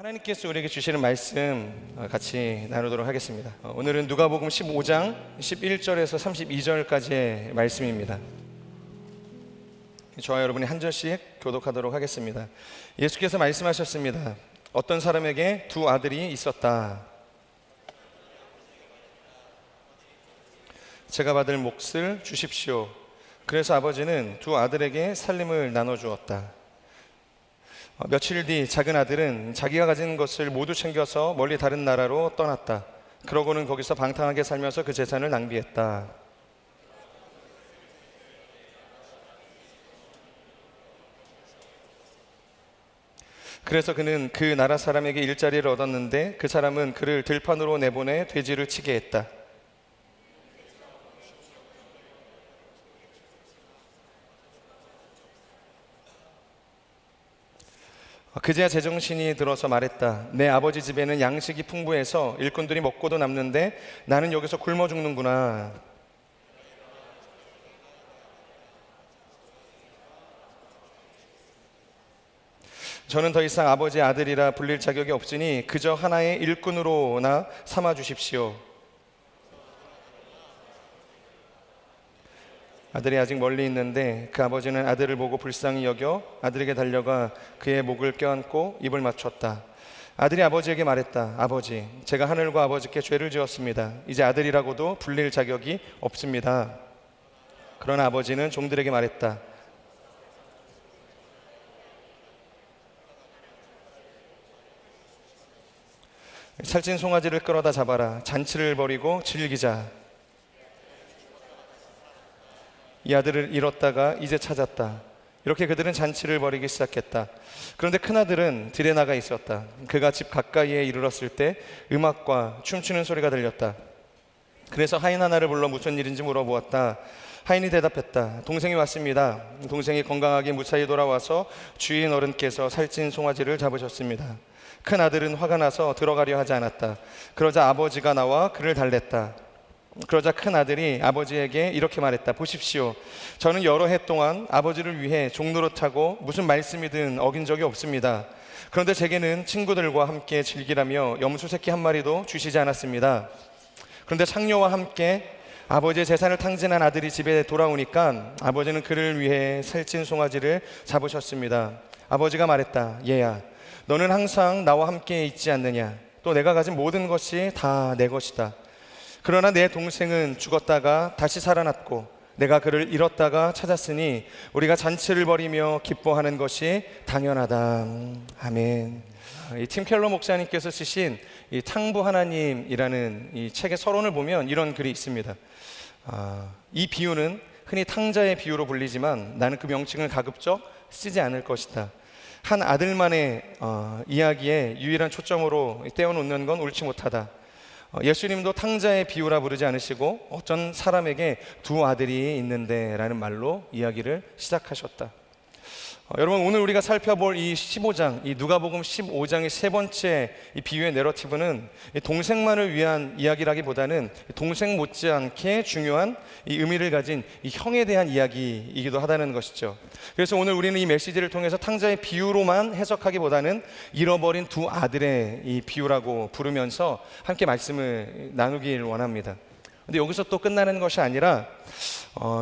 하나님께서 우리에게 주시는 말씀 같이 나누도록 하겠습니다. 오늘은 누가복음 15장 11절에서 32절까지의 말씀입니다. 저와 여러분이 한 절씩 교독하도록 하겠습니다. 예수께서 말씀하셨습니다. 어떤 사람에게 두 아들이 있었다. 제가 받을 몫을 주십시오. 그래서 아버지는 두 아들에게 살림을 나눠주었다. 며칠 뒤 작은 아들은 자기가 가진 것을 모두 챙겨서 멀리 다른 나라로 떠났다. 그러고는 거기서 방탕하게 살면서 그 재산을 낭비했다. 그래서 그는 그 나라 사람에게 일자리를 얻었는데 그 사람은 그를 들판으로 내보내 돼지를 치게 했다. 그제야 제정신이 들어서 말했다. 내 아버지 집에는 양식이 풍부해서 일꾼들이 먹고도 남는데 나는 여기서 굶어 죽는구나. 저는 더 이상 아버지의 아들이라 불릴 자격이 없으니 그저 하나의 일꾼으로나 삼아 주십시오. 아들이 아직 멀리 있는데 그 아버지는 아들을 보고 불쌍히 여겨 아들에게 달려가 그의 목을 껴안고 입을 맞췄다. 아들이 아버지에게 말했다. 아버지, 제가 하늘과 아버지께 죄를 지었습니다. 이제 아들이라고도 불릴 자격이 없습니다. 그러나 아버지는 종들에게 말했다. 살찐 송아지를 끌어다 잡아라. 잔치를 벌이고 즐기자. 이 아들을 잃었다가 이제 찾았다. 이렇게 그들은 잔치를 벌이기 시작했다. 그런데 큰아들은 들에 나가 있었다. 그가 집 가까이에 이르렀을 때 음악과 춤추는 소리가 들렸다. 그래서 하인 하나를 불러 무슨 일인지 물어보았다. 하인이 대답했다. 동생이 왔습니다. 동생이 건강하게 무사히 돌아와서 주인 어른께서 살찐 송아지를 잡으셨습니다. 큰아들은 화가 나서 들어가려 하지 않았다. 그러자 아버지가 나와 그를 달랬다. 그러자 큰 아들이 아버지에게 이렇게 말했다. 보십시오. 저는 여러 해 동안 아버지를 위해 종노릇하고 무슨 말씀이든 어긴 적이 없습니다. 그런데 제게는 친구들과 함께 즐기라며 염소 새끼 한 마리도 주시지 않았습니다. 그런데 창녀와 함께 아버지의 재산을 탕진한 아들이 집에 돌아오니까 아버지는 그를 위해 살찐 송아지를 잡으셨습니다. 아버지가 말했다. 얘야, 너는 항상 나와 함께 있지 않느냐? 또 내가 가진 모든 것이 다 내 것이다. 그러나 내 동생은 죽었다가 다시 살아났고 내가 그를 잃었다가 찾았으니 우리가 잔치를 벌이며 기뻐하는 것이 당연하다. 아멘. 이 팀 켈러 목사님께서 쓰신 이 탕부 하나님이라는 이 책의 서론을 보면 이런 글이 있습니다. 이 비유는 흔히 탕자의 비유로 불리지만 나는 그 명칭을 가급적 쓰지 않을 것이다. 한 아들만의 이야기에 유일한 초점으로 떼어놓는 건 옳지 못하다. 예수님도 탕자의 비유라 부르지 않으시고 어떤 사람에게 두 아들이 있는데 라는 말로 이야기를 시작하셨다. 여러분, 오늘 우리가 살펴볼 이 15장, 이 누가복음 15장의 세 번째 이 비유의 내러티브는 동생만을 위한 이야기라기보다는 동생 못지않게 중요한 이 의미를 가진 이 형에 대한 이야기이기도 하다는 것이죠. 그래서 오늘 우리는 이 메시지를 통해서 탕자의 비유로만 해석하기보다는 잃어버린 두 아들의 이 비유라고 부르면서 함께 말씀을 나누길 원합니다. 근데 여기서 또 끝나는 것이 아니라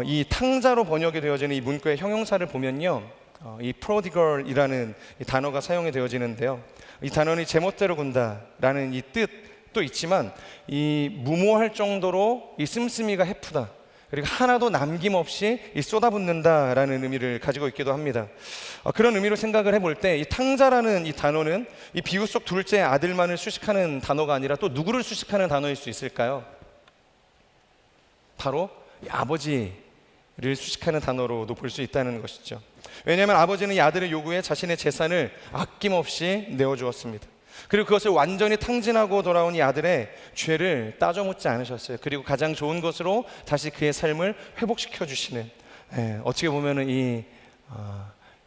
이 탕자로 번역이 되어지는 이 문구의 형용사를 보면요, 이 prodigal이라는 이 단어가 사용이 되어지는데요, 이 단어는 제멋대로 군다라는 이 뜻도 있지만 이 무모할 정도로 이 씀씀이가 헤프다, 그리고 하나도 남김없이 이 쏟아붓는다라는 의미를 가지고 있기도 합니다. 그런 의미로 생각을 해볼 때 이 탕자라는 이 단어는 이 비유 속 둘째 아들만을 수식하는 단어가 아니라 또 누구를 수식하는 단어일 수 있을까요? 바로 이 아버지를 수식하는 단어로도 볼 수 있다는 것이죠. 왜냐하면 아버지는 이 아들의 요구에 자신의 재산을 아낌없이 내어주었습니다. 그리고 그것을 완전히 탕진하고 돌아온 이 아들의 죄를 따져 묻지 않으셨어요. 그리고 가장 좋은 것으로 다시 그의 삶을 회복시켜 주시는, 어떻게 보면은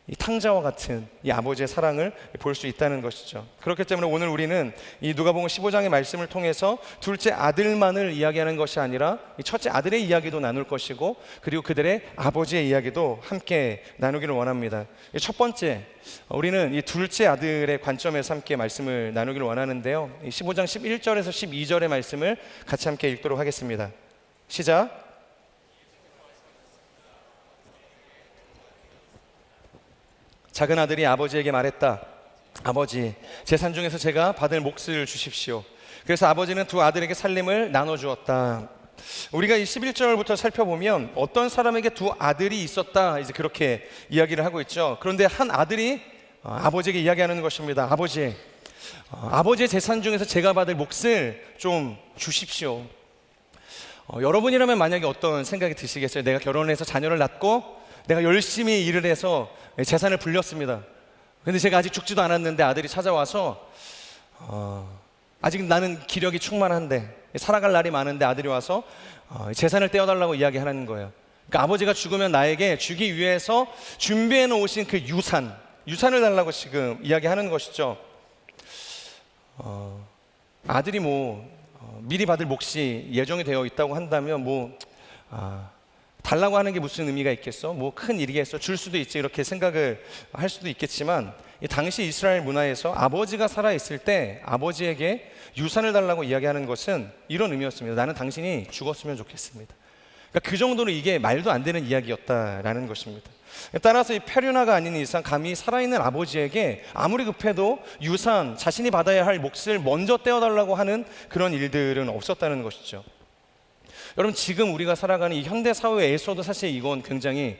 이 탕자와 같은 이 아버지의 사랑을 볼 수 있다는 것이죠. 그렇기 때문에 오늘 우리는 이 누가복음 15장의 말씀을 통해서 둘째 아들만을 이야기하는 것이 아니라 이 첫째 아들의 이야기도 나눌 것이고, 그리고 그들의 아버지의 이야기도 함께 나누기를 원합니다. 첫 번째, 우리는 이 둘째 아들의 관점에서 함께 말씀을 나누기를 원하는데요, 15장 11절에서 12절의 말씀을 같이 함께 읽도록 하겠습니다. 시작. 작은 아들이 아버지에게 말했다. 아버지, 재산 중에서 제가 받을 몫을 주십시오. 그래서 아버지는 두 아들에게 살림을 나눠주었다. 우리가 이 11절부터 살펴보면 어떤 사람에게 두 아들이 있었다, 이제 그렇게 이야기를 하고 있죠. 그런데 한 아들이 아버지에게 이야기하는 것입니다. 아버지, 아버지의 재산 중에서 제가 받을 몫을 좀 주십시오. 여러분이라면 만약에 어떤 생각이 드시겠어요? 내가 결혼해서 자녀를 낳고 내가 열심히 일을 해서 재산을 불렸습니다. 근데 제가 아직 죽지도 않았는데 아들이 찾아와서 아직 나는 기력이 충만한데, 살아갈 날이 많은데 아들이 와서 재산을 떼어달라고 이야기하는 거예요. 그러니까 아버지가 죽으면 나에게 주기 위해서 준비해 놓으신 그 유산을 달라고 지금 이야기하는 것이죠. 아들이 미리 받을 몫이 예정이 되어 있다고 한다면 달라고 하는 게 무슨 의미가 있겠어? 큰 일이겠어? 줄 수도 있지, 이렇게 생각을 할 수도 있겠지만, 이 당시 이스라엘 문화에서 아버지가 살아있을 때 아버지에게 유산을 달라고 이야기하는 것은 이런 의미였습니다. 나는 당신이 죽었으면 좋겠습니다. 그러니까 그 정도로 이게 말도 안 되는 이야기였다라는 것입니다. 따라서 이 페류나가 아닌 이상 감히 살아있는 아버지에게 아무리 급해도 유산, 자신이 받아야 할 몫을 먼저 떼어달라고 하는 그런 일들은 없었다는 것이죠. 여러분, 지금 우리가 살아가는 이 현대 사회에서도 사실 이건 굉장히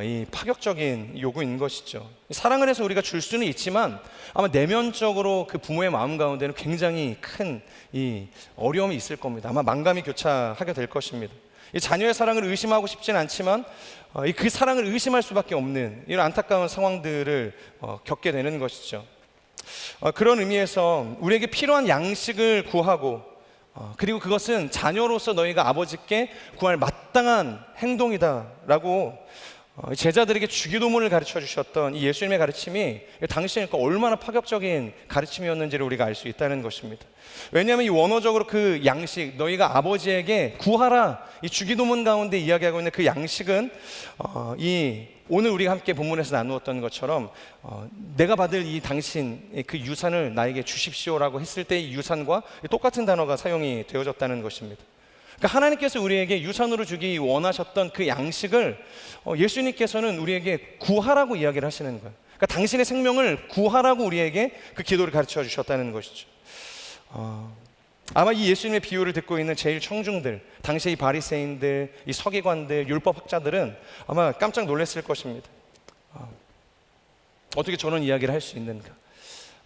이 파격적인 요구인 것이죠. 사랑을 해서 우리가 줄 수는 있지만 아마 내면적으로 그 부모의 마음 가운데는 굉장히 큰 이 어려움이 있을 겁니다. 아마 만감이 교차하게 될 것입니다. 이 자녀의 사랑을 의심하고 싶진 않지만 그 사랑을 의심할 수밖에 없는 이런 안타까운 상황들을 겪게 되는 것이죠. 그런 의미에서 우리에게 필요한 양식을 구하고, 그리고 그것은 자녀로서 너희가 아버지께 구할 마땅한 행동이다라고 제자들에게 주기도문을 가르쳐 주셨던 이 예수님의 가르침이 당시에 얼마나 파격적인 가르침이었는지를 우리가 알 수 있다는 것입니다. 왜냐하면 이 원어적으로 그 양식, 너희가 아버지에게 구하라, 이 주기도문 가운데 이야기하고 있는 그 양식은 이 오늘 우리가 함께 본문에서 나누었던 것처럼 내가 받을 이 당신 그 유산을 나에게 주십시오라고 했을 때 이 유산과 똑같은 단어가 사용이 되어졌다는 것입니다. 그러니까 하나님께서 우리에게 유산으로 주기 원하셨던 그 양식을 예수님께서는 우리에게 구하라고 이야기를 하시는 거예요. 그러니까 당신의 생명을 구하라고 우리에게 그 기도를 가르쳐 주셨다는 것이죠. 아마 이 예수님의 비유를 듣고 있는 제일 청중들, 당시 이 바리새인들, 이 서기관들, 율법학자들은 아마 깜짝 놀랐을 것입니다. 어떻게 저런 이야기를 할 수 있는가?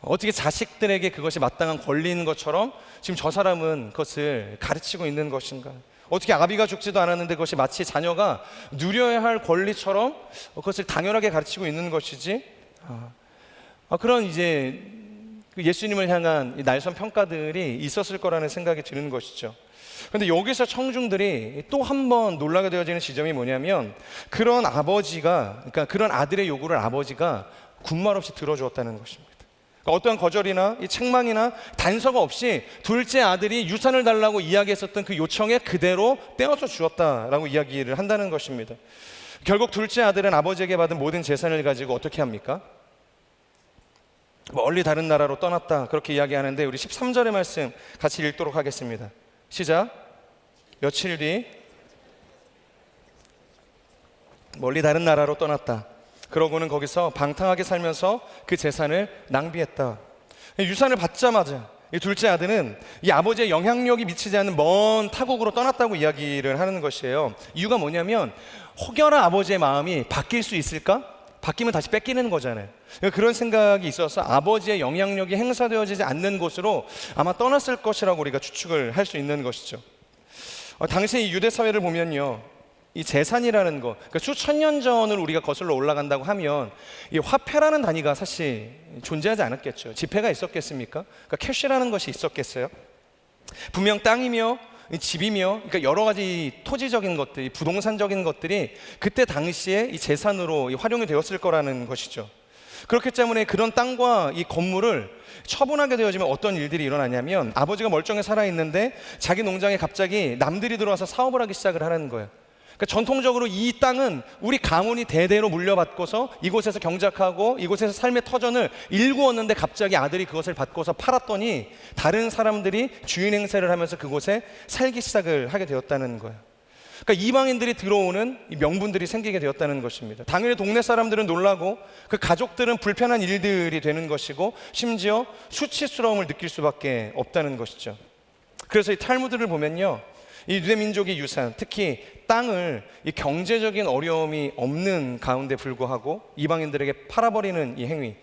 어떻게 자식들에게 그것이 마땅한 권리인 것처럼 지금 저 사람은 그것을 가르치고 있는 것인가? 어떻게 아비가 죽지도 않았는데 그것이 마치 자녀가 누려야 할 권리처럼 그것을 당연하게 가르치고 있는 것이지? 그런 이제 예수님을 향한 날선 평가들이 있었을 거라는 생각이 드는 것이죠. 그런데 여기서 청중들이 또 한 번 놀라게 되어지는 지점이 뭐냐면, 그런 아버지가, 그러니까 그런 아들의 요구를 아버지가 군말 없이 들어주었다는 것입니다. 그러니까 어떠한 거절이나 이 책망이나 단서가 없이 둘째 아들이 유산을 달라고 이야기했었던 그 요청에 그대로 떼어서 주었다라고 이야기를 한다는 것입니다. 결국 둘째 아들은 아버지에게 받은 모든 재산을 가지고 어떻게 합니까? 멀리 다른 나라로 떠났다, 그렇게 이야기하는데 우리 13절의 말씀 같이 읽도록 하겠습니다. 시작. 며칠 뒤 멀리 다른 나라로 떠났다. 그러고는 거기서 방탕하게 살면서 그 재산을 낭비했다. 유산을 받자마자 이 둘째 아들은 이 아버지의 영향력이 미치지 않는 먼 타국으로 떠났다고 이야기를 하는 것이에요. 이유가 뭐냐면, 혹여나 아버지의 마음이 바뀔 수 있을까? 바뀌면 다시 뺏기는 거잖아요. 그런 생각이 있어서 아버지의 영향력이 행사되어지지 않는 곳으로 아마 떠났을 것이라고 우리가 추측을 할 수 있는 것이죠. 당시 이 유대 사회를 보면요, 이 재산이라는 거, 그러니까 수천 년 전을 우리가 거슬러 올라간다고 하면 이 화폐라는 단위가 사실 존재하지 않았겠죠. 지폐가 있었겠습니까? 그러니까 캐시라는 것이 있었겠어요? 분명 땅이며 이 집이며, 그러니까 여러 가지 토지적인 것들, 부동산적인 것들이 그때 당시에 이 재산으로 활용이 되었을 거라는 것이죠. 그렇기 때문에 그런 땅과 이 건물을 처분하게 되어지면 어떤 일들이 일어나냐면, 아버지가 멀쩡히 살아있는데 자기 농장에 갑자기 남들이 들어와서 사업을 하기 시작을 하는 거예요. 그러니까 전통적으로 이 땅은 우리 가문이 대대로 물려받고서 이곳에서 경작하고 이곳에서 삶의 터전을 일구었는데, 갑자기 아들이 그것을 받고서 팔았더니 다른 사람들이 주인 행세를 하면서 그곳에 살기 시작을 하게 되었다는 거예요. 그러니까 이방인들이 들어오는 이 명분들이 생기게 되었다는 것입니다. 당연히 동네 사람들은 놀라고 그 가족들은 불편한 일들이 되는 것이고, 심지어 수치스러움을 느낄 수밖에 없다는 것이죠. 그래서 이 탈무드를 보면요, 이 유대 민족의 유산, 특히 땅을 이 경제적인 어려움이 없는 가운데 불구하고 이방인들에게 팔아버리는 이 행위,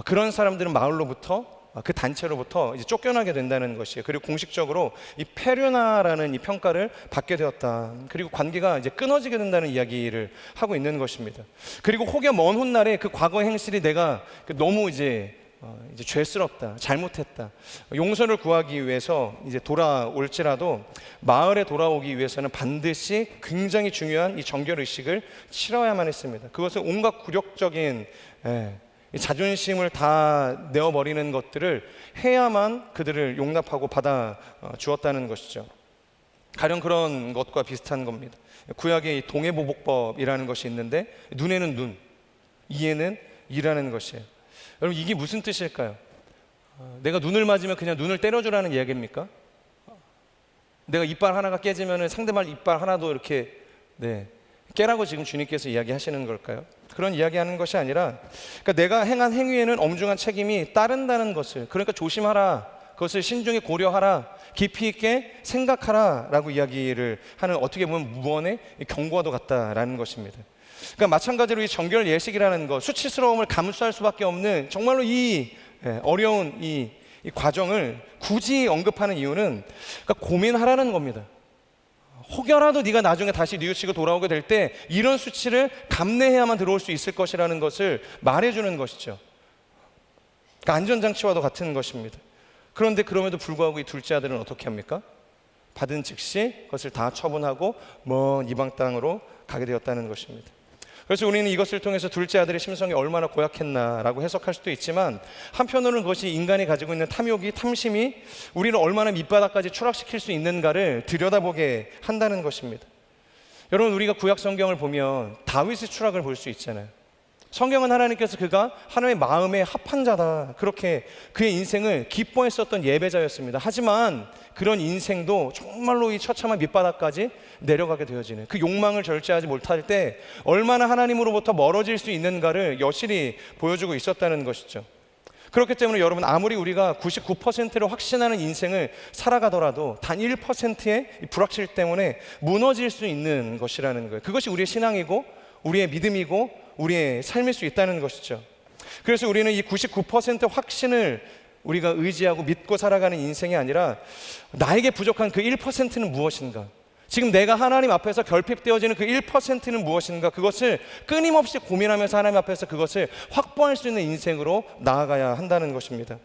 그런 사람들은 마을로부터, 그 단체로부터 이제 쫓겨나게 된다는 것이에요. 그리고 공식적으로 이 페류나라는 이 평가를 받게 되었다. 그리고 관계가 이제 끊어지게 된다는 이야기를 하고 있는 것입니다. 그리고 혹여 먼 훗날에 그 과거 행실이 내가 너무 이제 죄스럽다, 잘못했다, 용서를 구하기 위해서 이제 돌아올지라도 마을에 돌아오기 위해서는 반드시 굉장히 중요한 이 정결 의식을 치러야만 했습니다. 그것은 온갖 굴욕적인 이 자존심을 다 내어버리는 것들을 해야만 그들을 용납하고 받아 주었다는 것이죠. 가령 그런 것과 비슷한 겁니다. 구약의 이 동해보복법이라는 것이 있는데, 눈에는 눈, 이에는 이라는 것이에요. 여러분, 이게 무슨 뜻일까요? 내가 눈을 맞으면 그냥 눈을 때려주라는 이야기입니까? 내가 이빨 하나가 깨지면 상대방 이빨 하나도 이렇게 깨라고 지금 주님께서 이야기하시는 걸까요? 그런 이야기하는 것이 아니라, 그러니까 내가 행한 행위에는 엄중한 책임이 따른다는 것을, 그러니까 조심하라, 그것을 신중히 고려하라, 깊이 있게 생각하라 라고 이야기를 하는, 어떻게 보면 무언의 경고와도 같다라는 것입니다. 그러니까 마찬가지로 이 정결 예식이라는 것, 수치스러움을 감수할 수밖에 없는 정말로 이 어려운 이 과정을 굳이 언급하는 이유는, 그러니까 고민하라는 겁니다. 혹여라도 네가 나중에 다시 뉘우치고 돌아오게 될 때 이런 수치를 감내해야만 들어올 수 있을 것이라는 것을 말해주는 것이죠. 그러니까 안전장치와도 같은 것입니다. 그런데 그럼에도 불구하고 이 둘째 아들은 어떻게 합니까? 받은 즉시 그것을 다 처분하고 먼 이방 땅으로 가게 되었다는 것입니다. 그래서 우리는 이것을 통해서 둘째 아들의 심성이 얼마나 고약했나라고 해석할 수도 있지만, 한편으로는 그것이 인간이 가지고 있는 탐욕이, 탐심이 우리를 얼마나 밑바닥까지 추락시킬 수 있는가를 들여다보게 한다는 것입니다. 여러분, 우리가 구약 성경을 보면 다윗의 추락을 볼 수 있잖아요. 성경은 하나님께서 그가 하나님의 마음에 합한 자다, 그렇게 그의 인생을 기뻐했었던 예배자였습니다. 하지만 그런 인생도 정말로 이 처참한 밑바닥까지 내려가게 되어지는, 그 욕망을 절제하지 못할 때 얼마나 하나님으로부터 멀어질 수 있는가를 여실히 보여주고 있었다는 것이죠. 그렇기 때문에 여러분, 아무리 우리가 99%를 확신하는 인생을 살아가더라도 단 1%의 불확실 때문에 무너질 수 있는 것이라는 거예요. 그것이 우리의 신앙이고 우리의 믿음이고 우리의 삶일 수 있다는 것이죠. 그래서 우리는 이 99% 확신을 우리가 의지하고 믿고 살아가는 인생이 아니라, 나에게 부족한 그 1%는 무엇인가, 지금 내가 하나님 앞에서 결핍되어지는 그 1%는 무엇인가, 그것을 끊임없이 고민하면서 하나님 앞에서 그것을 확보할 수 있는 인생으로 나아가야 한다는 것입니다.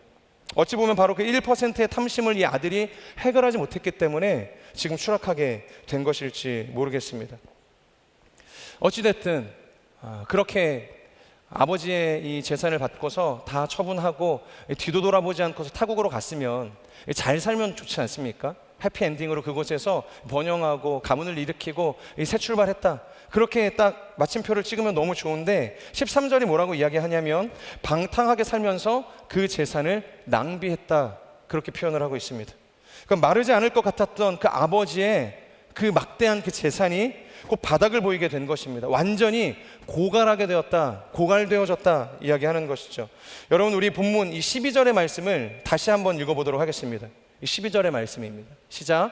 어찌 보면 바로 그 1%의 탐심을 이 아들이 해결하지 못했기 때문에 지금 추락하게 된 것일지 모르겠습니다. 어찌됐든 그렇게 아버지의 이 재산을 받고서 다 처분하고 뒤도 돌아보지 않고서 타국으로 갔으면 잘 살면 좋지 않습니까? 해피엔딩으로 그곳에서 번영하고 가문을 일으키고 새 출발했다, 그렇게 딱 마침표를 찍으면 너무 좋은데, 13절이 뭐라고 이야기하냐면 방탕하게 살면서 그 재산을 낭비했다, 그렇게 표현을 하고 있습니다. 그럼 마르지 않을 것 같았던 그 아버지의 그 막대한 그 재산이 곧 바닥을 보이게 된 것입니다. 완전히 고갈하게 되었다, 고갈되어졌다 이야기하는 것이죠. 여러분, 우리 본문 이 12절의 말씀을 다시 한번 읽어보도록 하겠습니다. 이 12절의 말씀입니다. 시작.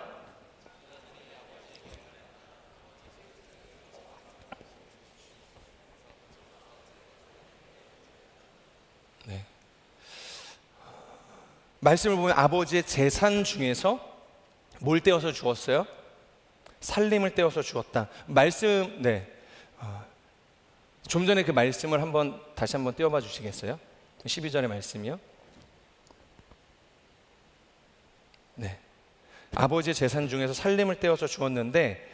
네. 말씀을 보면 아버지의 재산 중에서 뭘 떼어서 주었어요? 살림을 떼어서 주었다. 말씀, 좀 전에 그 말씀을 다시 한번 떼어봐 주시겠어요? 12절의 말씀이요. 네. 아버지의 재산 중에서 살림을 떼어서 주었는데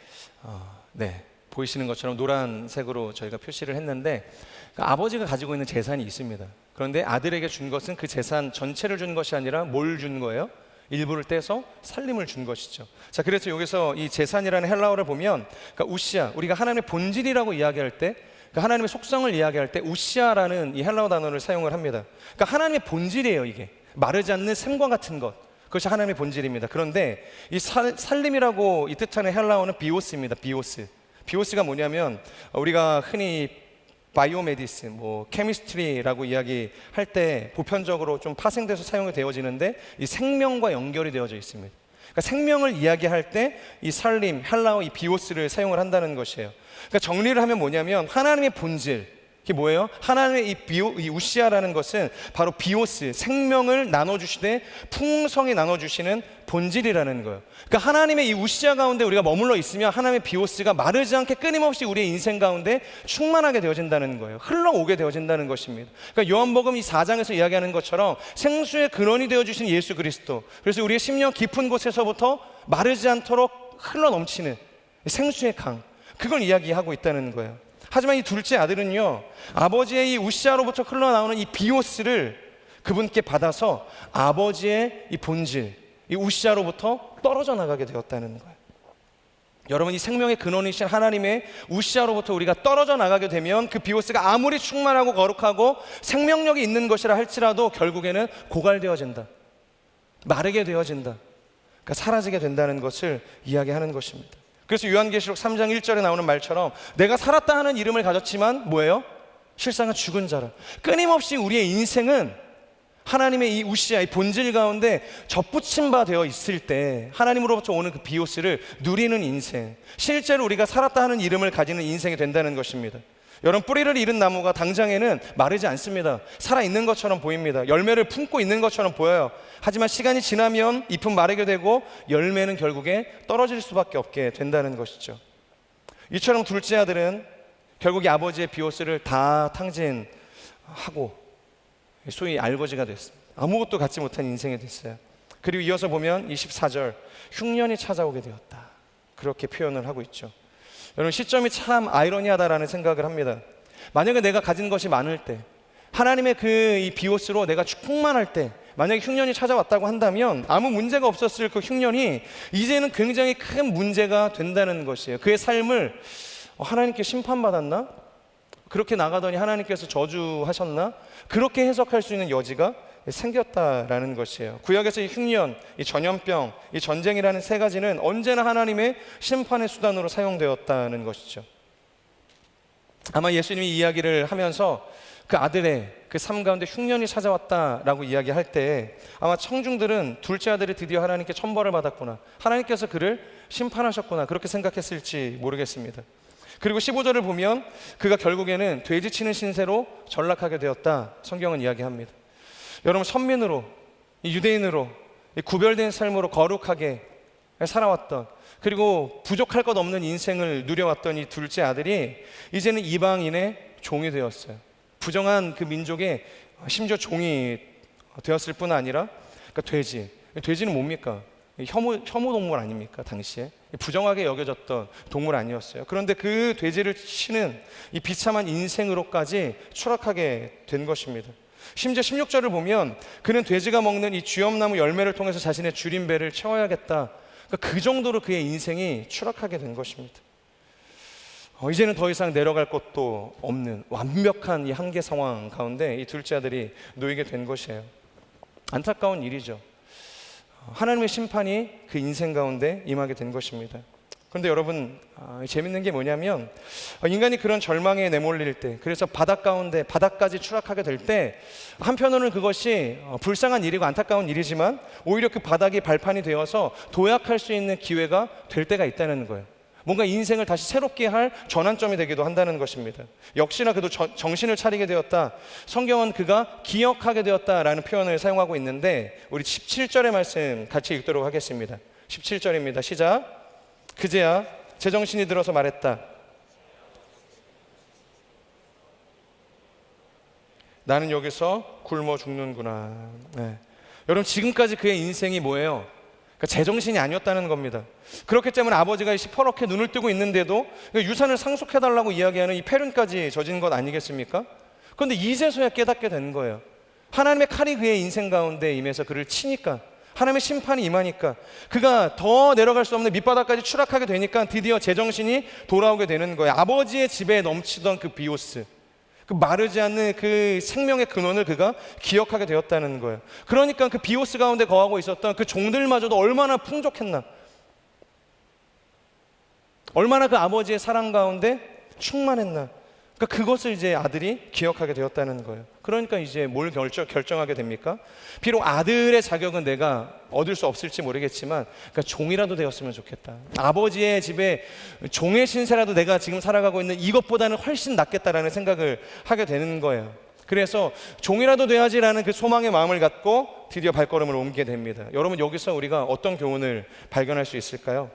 보이시는 것처럼 노란색으로 저희가 표시를 했는데 아버지가 가지고 있는 재산이 있습니다. 그런데 아들에게 준 것은 그 재산 전체를 준 것이 아니라 뭘 준 거예요? 일부를 떼서 살림을 준 것이죠. 자, 그래서 여기서 이 재산이라는 헬라어를 보면 우시아, 우리가 하나님의 본질이라고 이야기할 때, 하나님의 속성을 이야기할 때 우시아라는 이 헬라어 단어를 사용을 합니다. 그러니까 하나님의 본질이에요. 이게 마르지 않는 샘과 같은 것, 그것이 하나님의 본질입니다. 그런데 이 살림이라고 이 뜻하는 헬라어는 비오스입니다. 비오스가 뭐냐면 우리가 흔히 바이오메디슨, 케미스트리라고 이야기할 때 보편적으로 좀 파생돼서 사용이 되어지는데 이 생명과 연결이 되어져 있습니다. 그러니까 생명을 이야기할 때 이 살림, 헬라어 이 비오스를 사용을 한다는 것이에요. 그러니까 정리를 하면 뭐냐면 하나님의 본질, 이게 뭐예요? 하나님의 이 우시아라는 것은 바로 비오스, 생명을 나눠주시되 풍성히 나눠주시는 본질이라는 거예요. 그러니까 하나님의 이 우시아 가운데 우리가 머물러 있으면 하나님의 비오스가 마르지 않게 끊임없이 우리의 인생 가운데 충만하게 되어진다는 거예요. 흘러오게 되어진다는 것입니다. 그러니까 요한복음 이 4장에서 이야기하는 것처럼 생수의 근원이 되어주신 예수 그리스도, 그래서 우리의 심령 깊은 곳에서부터 마르지 않도록 흘러넘치는 생수의 강, 그걸 이야기하고 있다는 거예요. 하지만 이 둘째 아들은요, 아버지의 이 우시아로부터 흘러나오는 이 비오스를 그분께 받아서 아버지의 이 본질, 이 우시아로부터 떨어져 나가게 되었다는 거예요. 여러분, 이 생명의 근원이신 하나님의 우시아로부터 우리가 떨어져 나가게 되면 그 비오스가 아무리 충만하고 거룩하고 생명력이 있는 것이라 할지라도 결국에는 고갈되어진다, 마르게 되어진다, 그러니까 사라지게 된다는 것을 이야기하는 것입니다. 그래서 요한계시록 3장 1절에 나오는 말처럼 내가 살았다 하는 이름을 가졌지만 뭐예요? 실상은 죽은 자라. 끊임없이 우리의 인생은 하나님의 이 우시아, 이 본질 가운데 접붙임 바 되어 있을 때 하나님으로부터 오는 그 비오스를 누리는 인생, 실제로 우리가 살았다 하는 이름을 가지는 인생이 된다는 것입니다. 여러분, 뿌리를 잃은 나무가 당장에는 마르지 않습니다. 살아있는 것처럼 보입니다. 열매를 품고 있는 것처럼 보여요. 하지만 시간이 지나면 잎은 마르게 되고 열매는 결국에 떨어질 수밖에 없게 된다는 것이죠. 이처럼 둘째 아들은 결국 이 아버지의 비오스를 다 탕진하고 소위 알거지가 됐습니다. 아무것도 갖지 못한 인생이 됐어요. 그리고 이어서 보면 24절, 흉년이 찾아오게 되었다, 그렇게 표현을 하고 있죠. 여러분, 시점이 참 아이러니하다라는 생각을 합니다. 만약에 내가 가진 것이 많을 때, 하나님의 이 비오스로 내가 충만할 때 만약에 흉년이 찾아왔다고 한다면 아무 문제가 없었을 그 흉년이 이제는 굉장히 큰 문제가 된다는 것이에요. 그의 삶을 하나님께 심판받았나? 그렇게 나가더니 하나님께서 저주하셨나? 그렇게 해석할 수 있는 여지가 생겼다라는 것이에요. 구약에서 이 흉년, 이 전염병, 이 전쟁이라는 세 가지는 언제나 하나님의 심판의 수단으로 사용되었다는 것이죠. 아마 예수님이 이야기를 하면서 그 아들의 그 삶 가운데 흉년이 찾아왔다라고 이야기할 때 아마 청중들은 둘째 아들이 드디어 하나님께 천벌을 받았구나, 하나님께서 그를 심판하셨구나, 그렇게 생각했을지 모르겠습니다. 그리고 15절을 보면 그가 결국에는 돼지치는 신세로 전락하게 되었다, 성경은 이야기합니다. 여러분, 선민으로, 유대인으로 구별된 삶으로 거룩하게 살아왔던, 그리고 부족할 것 없는 인생을 누려왔던 이 둘째 아들이 이제는 이방인의 종이 되었어요. 부정한 그 민족의 심지어 종이 되었을 뿐 아니라, 그러니까 돼지는 뭡니까? 혐오 동물 아닙니까? 당시에 부정하게 여겨졌던 동물 아니었어요. 그런데 그 돼지를 치는 이 비참한 인생으로까지 추락하게 된 것입니다. 심지어 16절을 보면 그는 돼지가 먹는 이 쥐엄나무 열매를 통해서 자신의 줄인 배를 채워야겠다, 그 정도로 그의 인생이 추락하게 된 것입니다. 이제는 더 이상 내려갈 곳도 없는 완벽한 이 한계 상황 가운데 이 둘째 아들이 놓이게 된 것이에요. 안타까운 일이죠. 하나님의 심판이 그 인생 가운데 임하게 된 것입니다. 그런데 여러분, 재밌는 게 뭐냐면 인간이 그런 절망에 내몰릴 때, 그래서 바닥까지 추락하게 될 때 한편으로는 그것이 불쌍한 일이고 안타까운 일이지만 오히려 그 바닥이 발판이 되어서 도약할 수 있는 기회가 될 때가 있다는 거예요. 뭔가 인생을 다시 새롭게 할 전환점이 되기도 한다는 것입니다. 역시나 그도 정신을 차리게 되었다, 성경은 그가 기억하게 되었다라는 표현을 사용하고 있는데 우리 17절의 말씀 같이 읽도록 하겠습니다. 17절입니다. 시작. 그제야 제정신이 들어서 말했다. 나는 여기서 굶어 죽는구나. 네. 여러분, 지금까지 그의 인생이 뭐예요? 그러니까 그러니까 제정신이 아니었다는 겁니다. 그렇기 때문에 아버지가 시퍼렇게 눈을 뜨고 있는데도 유산을 상속해달라고 이야기하는 이 폐륜까지 저진 것 아니겠습니까? 그런데 이제서야 깨닫게 된 거예요. 하나님의 칼이 그의 인생 가운데 임해서 그를 치니까, 하나님의 심판이 임하니까, 그가 더 내려갈 수 없는 밑바닥까지 추락하게 되니까 드디어 제정신이 돌아오게 되는 거예요. 아버지의 집에 넘치던 그 비오스, 그 마르지 않는 그 생명의 근원을 그가 기억하게 되었다는 거예요. 그러니까 그 비오스 가운데 거하고 있었던 그 종들마저도 얼마나 풍족했나, 얼마나 그 아버지의 사랑 가운데 충만했나. 그러니까 그것을 이제 아들이 기억하게 되었다는 거예요. 그러니까 이제 뭘 결정하게 됩니까? 비록 아들의 자격은 내가 얻을 수 없을지 모르겠지만, 그러니까 종이라도 되었으면 좋겠다. 아버지의 집에 종의 신세라도 내가 지금 살아가고 있는 이것보다는 훨씬 낫겠다라는 생각을 하게 되는 거예요. 그래서 종이라도 돼야지라는 그 소망의 마음을 갖고 드디어 발걸음을 옮기게 됩니다. 여러분, 여기서 우리가 어떤 교훈을 발견할 수 있을까요?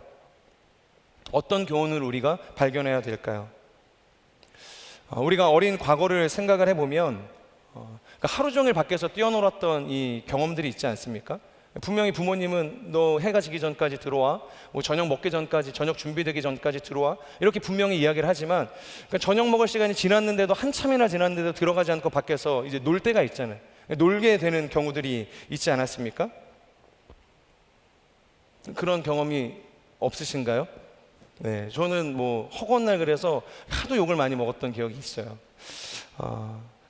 어떤 교훈을 우리가 발견해야 될까요? 우리가 어린 과거를 생각을 해보면 그러니까 하루 종일 밖에서 뛰어놀았던 이 경험들이 있지 않습니까? 분명히 부모님은 너 해가 지기 전까지 들어와, 뭐 저녁 먹기 전까지, 저녁 준비되기 전까지 들어와, 이렇게 분명히 이야기를 하지만, 그러니까 저녁 먹을 시간이 지났는데도 한참이나 지났는데도 들어가지 않고 밖에서 이제 놀 때가 있잖아요. 놀게 되는 경우들이 있지 않았습니까? 그런 경험이 없으신가요? 네, 저는 뭐 허구한 날 그래서 하도 욕을 많이 먹었던 기억이 있어요.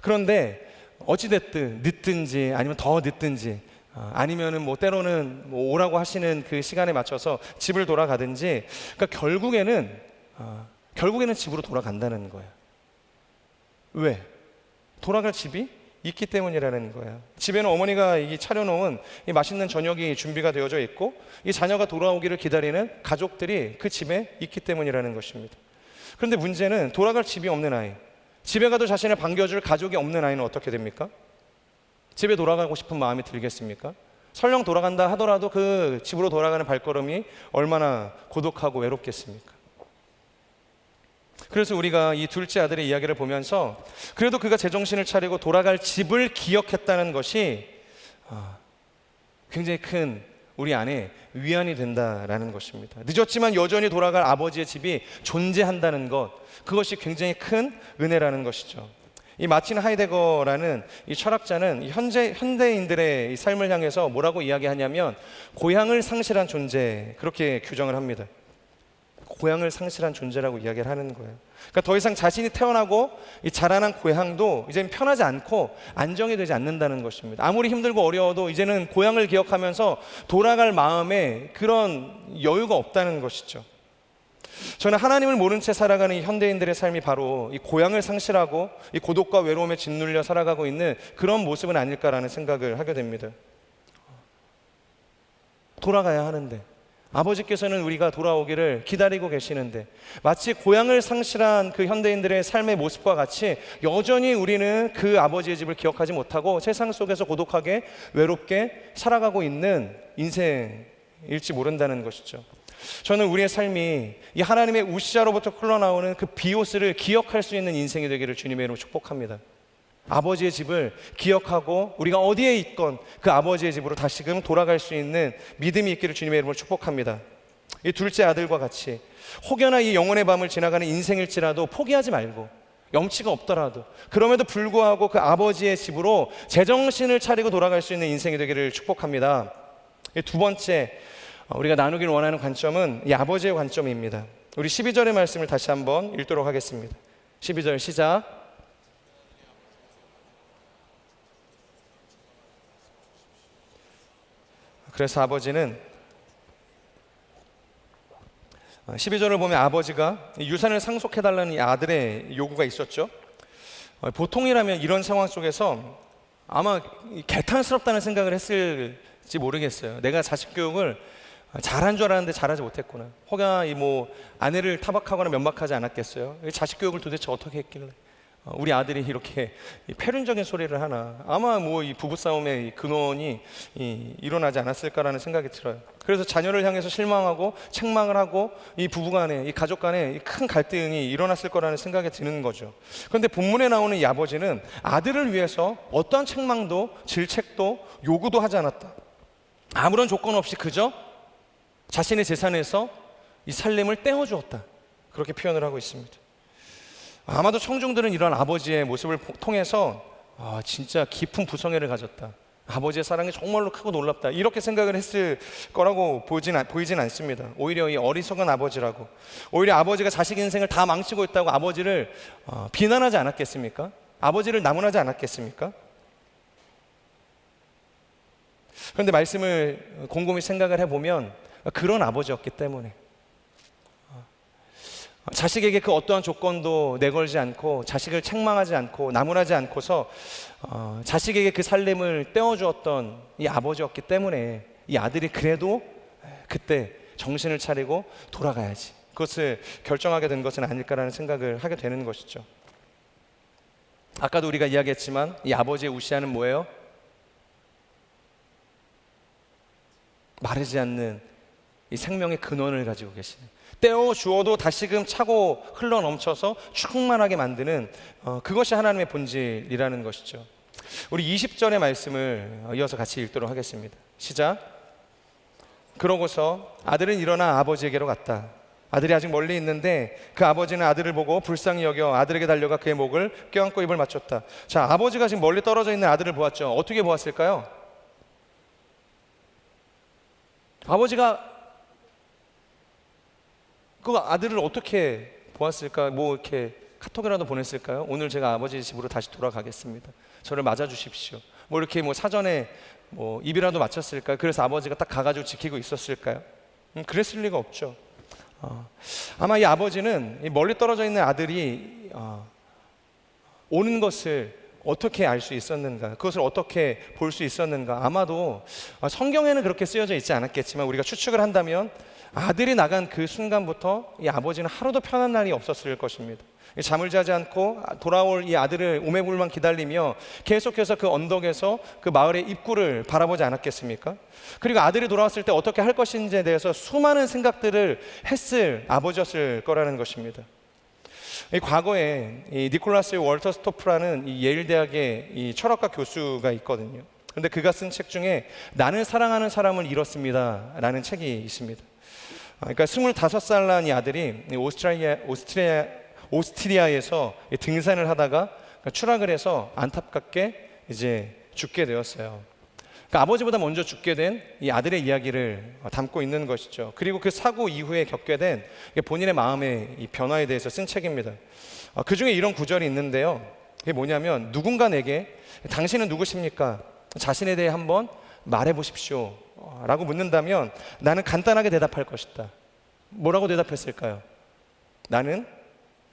그런데 어찌됐든 늦든지 아니면 더 늦든지 아니면은 뭐 때로는 뭐 오라고 하시는 그 시간에 맞춰서 집을 돌아가든지, 그러니까 결국에는 집으로 돌아간다는 거예요. 왜? 돌아갈 집이 있기 때문이라는 거예요. 집에는 어머니가 차려놓은 이 맛있는 저녁이 준비가 되어져 있고, 이 자녀가 돌아오기를 기다리는 가족들이 그 집에 있기 때문이라는 것입니다. 그런데 문제는 돌아갈 집이 없는 아이, 집에 가도 자신을 반겨줄 가족이 없는 아이는 어떻게 됩니까? 집에 돌아가고 싶은 마음이 들겠습니까? 설령 돌아간다 하더라도 그 집으로 돌아가는 발걸음이 얼마나 고독하고 외롭겠습니까? 그래서 우리가 이 둘째 아들의 이야기를 보면서 그래도 그가 제정신을 차리고 돌아갈 집을 기억했다는 것이 굉장히 큰 우리 안에 위안이 된다라는 것입니다. 늦었지만 여전히 돌아갈 아버지의 집이 존재한다는 것, 그것이 굉장히 큰 은혜라는 것이죠. 이 마틴 하이데거라는 이 철학자는 현대인들의 이 삶을 향해서 뭐라고 이야기하냐면 고향을 상실한 존재, 그렇게 규정을 합니다. 고향을 상실한 존재라고 이야기를 하는 거예요. 그러니까 더 이상 자신이 태어나고 이 자라난 고향도 이제는 편하지 않고 안정이 되지 않는다는 것입니다. 아무리 힘들고 어려워도 이제는 고향을 기억하면서 돌아갈 마음에 그런 여유가 없다는 것이죠. 저는 하나님을 모른 채 살아가는 이 현대인들의 삶이 바로 이 고향을 상실하고 이 고독과 외로움에 짓눌려 살아가고 있는 그런 모습은 아닐까라는 생각을 하게 됩니다. 돌아가야 하는데, 아버지께서는 우리가 돌아오기를 기다리고 계시는데, 마치 고향을 상실한 그 현대인들의 삶의 모습과 같이 여전히 우리는 그 아버지의 집을 기억하지 못하고 세상 속에서 고독하게 외롭게 살아가고 있는 인생일지 모른다는 것이죠. 저는 우리의 삶이 이 하나님의 우시자로부터 흘러나오는 그 비오스를 기억할 수 있는 인생이 되기를 주님의 이름으로 축복합니다. 아버지의 집을 기억하고 우리가 어디에 있건 그 아버지의 집으로 다시금 돌아갈 수 있는 믿음이 있기를 주님의 이름으로 축복합니다. 이 둘째 아들과 같이 혹여나 이 영혼의 밤을 지나가는 인생일지라도 포기하지 말고, 염치가 없더라도 그럼에도 불구하고 그 아버지의 집으로 제정신을 차리고 돌아갈 수 있는 인생이 되기를 축복합니다. 이 두 번째 우리가 나누길 원하는 관점은 이 아버지의 관점입니다. 우리 12절의 말씀을 다시 한번 읽도록 하겠습니다. 12절 시작. 그래서 아버지는 12절을 보면 아버지가 유산을 상속해달라는 이 아들의 요구가 있었죠. 보통이라면 이런 상황 속에서 아마 개탄스럽다는 생각을 했을지 모르겠어요. 내가 자식 교육을 잘한 줄 알았는데 잘하지 못했구나. 혹여 뭐 아내를 타박하거나 면박하지 않았겠어요. 자식 교육을 도대체 어떻게 했길래 우리 아들이 이렇게 패륜적인 소리를 하나. 아마 뭐 이 부부싸움의 근원이 일어나지 않았을까라는 생각이 들어요. 그래서 자녀를 향해서 실망하고 책망을 하고 이 부부간에, 이 가족간에 큰 갈등이 일어났을 거라는 생각이 드는 거죠. 그런데 본문에 나오는 이 아버지는 아들을 위해서 어떠한 책망도 질책도 요구도 하지 않았다. 아무런 조건 없이 그저 자신의 재산에서 이 살림을 떼어주었다. 그렇게 표현을 하고 있습니다. 아마도 청중들은 이런 아버지의 모습을 통해서 진짜 깊은 부성애를 가졌다. 아버지의 사랑이 정말로 크고 놀랍다. 이렇게 생각을 했을 거라고 보이진 않습니다. 오히려 이 어리석은 아버지라고, 오히려 아버지가 자식 인생을 다 망치고 있다고 아버지를 비난하지 않았겠습니까? 아버지를 나무라지 않았겠습니까? 그런데 말씀을 곰곰이 생각을 해보면 그런 아버지였기 때문에 자식에게 그 어떠한 조건도 내걸지 않고 자식을 책망하지 않고 나무라지 않고서 자식에게 그 살림을 떼어주었던 이 아버지였기 때문에 이 아들이 그래도 그때 정신을 차리고 돌아가야지, 그것을 결정하게 된 것은 아닐까라는 생각을 하게 되는 것이죠. 아까도 우리가 이야기했지만 이 아버지의 우시아는 뭐예요? 마르지 않는 이 생명의 근원을 가지고 계시는, 떼어 주어도 다시금 차고 흘러 넘쳐서 충만하게 만드는 그것이 하나님의 본질이라는 것이죠. 우리 20절의 말씀을 이어서 같이 읽도록 하겠습니다. 시작. 그러고서 아들은 일어나 아버지에게로 갔다. 아들이 아직 멀리 있는데 그 아버지는 아들을 보고 불쌍히 여겨 아들에게 달려가 그의 목을 껴안고 입을 맞췄다. 자, 아버지가 지금 멀리 떨어져 있는 아들을 보았죠. 어떻게 보았을까요? 아버지가 그 아들을 어떻게 보았을까? 뭐 이렇게 카톡이라도 보냈을까요? 오늘 제가 아버지 집으로 다시 돌아가겠습니다. 저를 맞아주십시오. 뭐 이렇게 뭐 사전에 뭐 입이라도 맞췄을까요? 그래서 아버지가 딱 가가지고 지키고 있었을까요? 그랬을 리가 없죠. 아마 이 아버지는 이 멀리 떨어져 있는 아들이 오는 것을 어떻게 알 수 있었는가, 그것을 어떻게 볼 수 있었는가, 아마도 성경에는 그렇게 쓰여져 있지 않았겠지만 우리가 추측을 한다면 아들이 나간 그 순간부터 이 아버지는 하루도 편한 날이 없었을 것입니다. 잠을 자지 않고 돌아올 이 아들을 오매불만 기다리며 계속해서 그 언덕에서 그 마을의 입구를 바라보지 않았겠습니까? 그리고 아들이 돌아왔을 때 어떻게 할 것인지에 대해서 수많은 생각들을 했을 아버지였을 거라는 것입니다. 이 과거에 이 니콜라스 월터 스토프라는 이 예일 대학의 이 철학과 교수가 있거든요. 그런데 그가 쓴 책 중에 나는 사랑하는 사람을 잃었습니다 라는 책이 있습니다. 그러니까 25살 난 이 아들이 오스트리아에서 등산을 하다가 추락을 해서 안타깝게 이제 죽게 되었어요. 그러니까 아버지보다 먼저 죽게 된 이 아들의 이야기를 담고 있는 것이죠. 그리고 그 사고 이후에 겪게 된 본인의 마음의 이 변화에 대해서 쓴 책입니다. 그 중에 이런 구절이 있는데요. 그게 뭐냐면, 누군가 내게 당신은 누구십니까? 자신에 대해 한번 말해보십시오 라고 묻는다면 나는 간단하게 대답할 것이다. 뭐라고 대답했을까요? 나는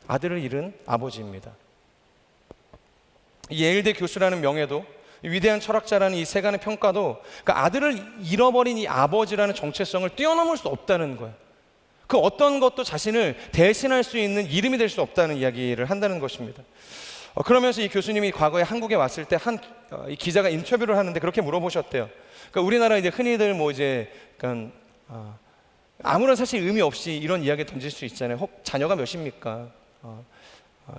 아들을 잃은 아버지입니다. 이 예일대 교수라는 명예도, 위대한 철학자라는 이 세간의 평가도 그 아들을 잃어버린 이 아버지라는 정체성을 뛰어넘을 수 없다는 거예요. 그 어떤 것도 자신을 대신할 수 있는 이름이 될 수 없다는 이야기를 한다는 것입니다. 그러면서 이 교수님이 과거에 한국에 왔을 때 이 기자가 인터뷰를 하는데 그렇게 물어보셨대요. 그러니까 우리나라 이제 흔히들 뭐 이제 아무런 사실 의미 없이 이런 이야기 던질 수 있잖아요. 혹 자녀가 몇입니까?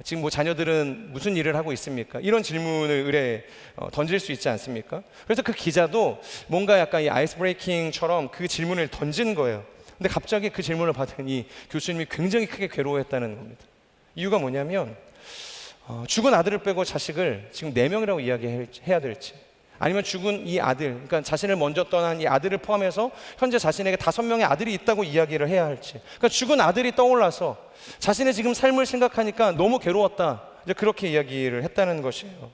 지금 뭐 자녀들은 무슨 일을 하고 있습니까? 이런 질문을 던질 수 있지 않습니까? 그래서 그 기자도 뭔가 약간 이 아이스 브레이킹처럼 그 질문을 던진 거예요. 근데 갑자기 그 질문을 받은 이 교수님이 굉장히 크게 괴로워했다는 겁니다. 이유가 뭐냐면 죽은 아들을 빼고 자식을 지금 4명이라고 이야기해야 될지, 아니면 죽은 이 아들, 그러니까 자신을 먼저 떠난 이 아들을 포함해서 현재 자신에게 5명의 아들이 있다고 이야기를 해야 할지, 그러니까 죽은 아들이 떠올라서 자신의 지금 삶을 생각하니까 너무 괴로웠다, 이제 그렇게 이야기를 했다는 것이에요.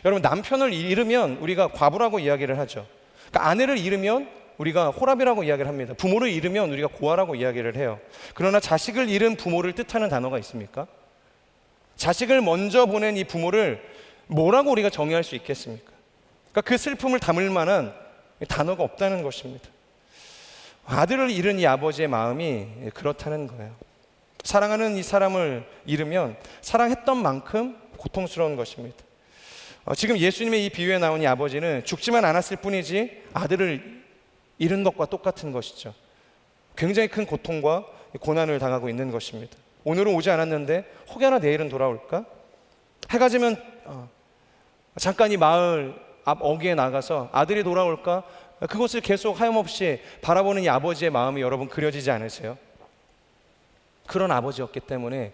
여러분, 남편을 잃으면 우리가 과부라고 이야기를 하죠. 그러니까 아내를 잃으면 우리가 호랍이라고 이야기를 합니다. 부모를 잃으면 우리가 고아라고 이야기를 해요. 그러나 자식을 잃은 부모를 뜻하는 단어가 있습니까? 자식을 먼저 보낸 이 부모를 뭐라고 우리가 정의할 수 있겠습니까? 그러니까 그 슬픔을 담을 만한 단어가 없다는 것입니다. 아들을 잃은 이 아버지의 마음이 그렇다는 거예요. 사랑하는 이 사람을 잃으면 사랑했던 만큼 고통스러운 것입니다. 지금 예수님의 이 비유에 나온 이 아버지는 죽지만 않았을 뿐이지 아들을 잃은 것과 똑같은 것이죠. 굉장히 큰 고통과 고난을 당하고 있는 것입니다. 오늘은 오지 않았는데 혹여나 내일은 돌아올까? 해가 지면 잠깐 이 마을 앞 어귀에 나가서 아들이 돌아올까 그것을 계속 하염없이 바라보는 이 아버지의 마음이 여러분 그려지지 않으세요? 그런 아버지였기 때문에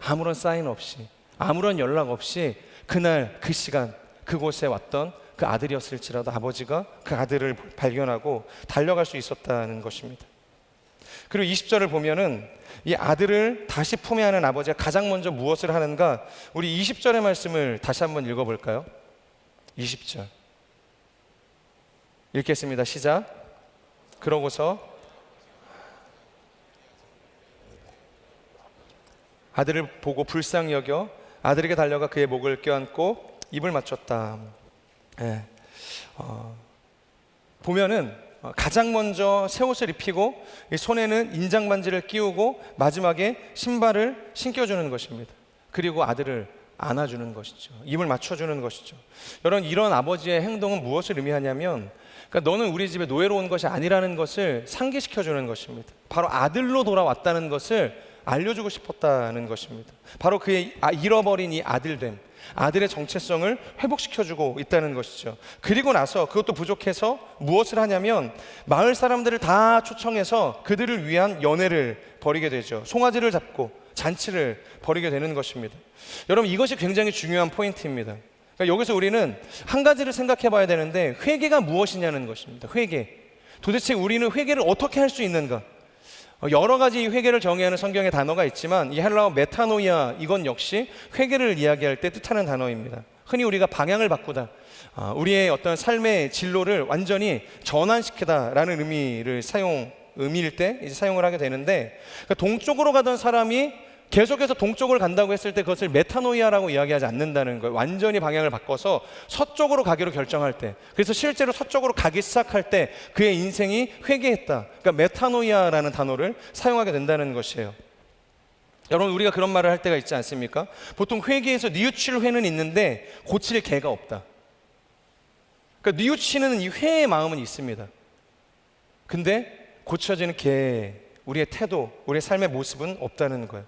아무런 사인 없이, 아무런 연락 없이 그날 그 시간 그곳에 왔던 그 아들이었을지라도 아버지가 그 아들을 발견하고 달려갈 수 있었다는 것입니다. 그리고 20절을 보면은 이 아들을 다시 품에 안은 아버지가 가장 먼저 무엇을 하는가? 우리 20절의 말씀을 다시 한번 읽어볼까요? 20절 읽겠습니다. 시작. 그러고서 아들을 보고 불쌍히 여겨 아들에게 달려가 그의 목을 껴안고 입을 맞췄다. 보면은 가장 먼저 새 옷을 입히고 손에는 인장 반지를 끼우고 마지막에 신발을 신겨주는 것입니다. 그리고 아들을 안아주는 것이죠. 입을 맞춰주는 것이죠. 여러분, 이런 아버지의 행동은 무엇을 의미하냐면, 그러니까 너는 우리 집에 노예로 온 것이 아니라는 것을 상기시켜주는 것입니다. 바로 아들로 돌아왔다는 것을 알려주고 싶었다는 것입니다. 바로 그의 잃어버린 이 아들됨, 아들의 정체성을 회복시켜주고 있다는 것이죠. 그리고 나서 그것도 부족해서 무엇을 하냐면 마을 사람들을 다 초청해서 그들을 위한 연회를 벌이게 되죠. 송아지를 잡고 잔치를 벌이게 되는 것입니다. 여러분, 이것이 굉장히 중요한 포인트입니다. 그러니까 여기서 우리는 한 가지를 생각해 봐야 되는데, 회개가 무엇이냐는 것입니다. 회개. 도대체 우리는 회개를 어떻게 할 수 있는가? 여러 가지 회개를 정의하는 성경의 단어가 있지만 이 헬라어 메타노이아, 이건 역시 회개를 이야기할 때 뜻하는 단어입니다. 흔히 우리가 방향을 바꾸다, 우리의 어떤 삶의 진로를 완전히 전환시키다라는 의미일 때 이제 사용을 하게 되는데, 그러니까 동쪽으로 가던 사람이 계속해서 동쪽을 간다고 했을 때 그것을 메타노이아라고 이야기하지 않는다는 거예요. 완전히 방향을 바꿔서 서쪽으로 가기로 결정할 때, 그래서 실제로 서쪽으로 가기 시작할 때 그의 인생이 회개했다, 그러니까 메타노이아라는 단어를 사용하게 된다는 것이에요. 여러분, 우리가 그런 말을 할 때가 있지 않습니까? 보통 회개에서 뉘우칠 회는 있는데 고칠 개가 없다. 그러니까 뉘우치는 이 회의 마음은 있습니다. 근데 고쳐지는 개, 우리의 태도, 우리의 삶의 모습은 없다는 거예요.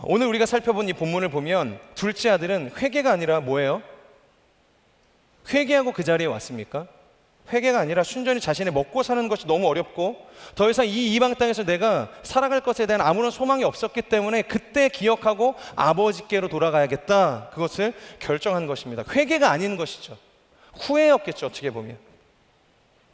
오늘 우리가 살펴본 이 본문을 보면 둘째 아들은 회개가 아니라 뭐예요? 회개하고 그 자리에 왔습니까? 회개가 아니라 순전히 자신의 먹고 사는 것이 너무 어렵고 더 이상 이 이방 땅에서 내가 살아갈 것에 대한 아무런 소망이 없었기 때문에 그때 기억하고 아버지께로 돌아가야겠다, 그것을 결정한 것입니다. 회개가 아닌 것이죠. 후회였겠죠, 어떻게 보면.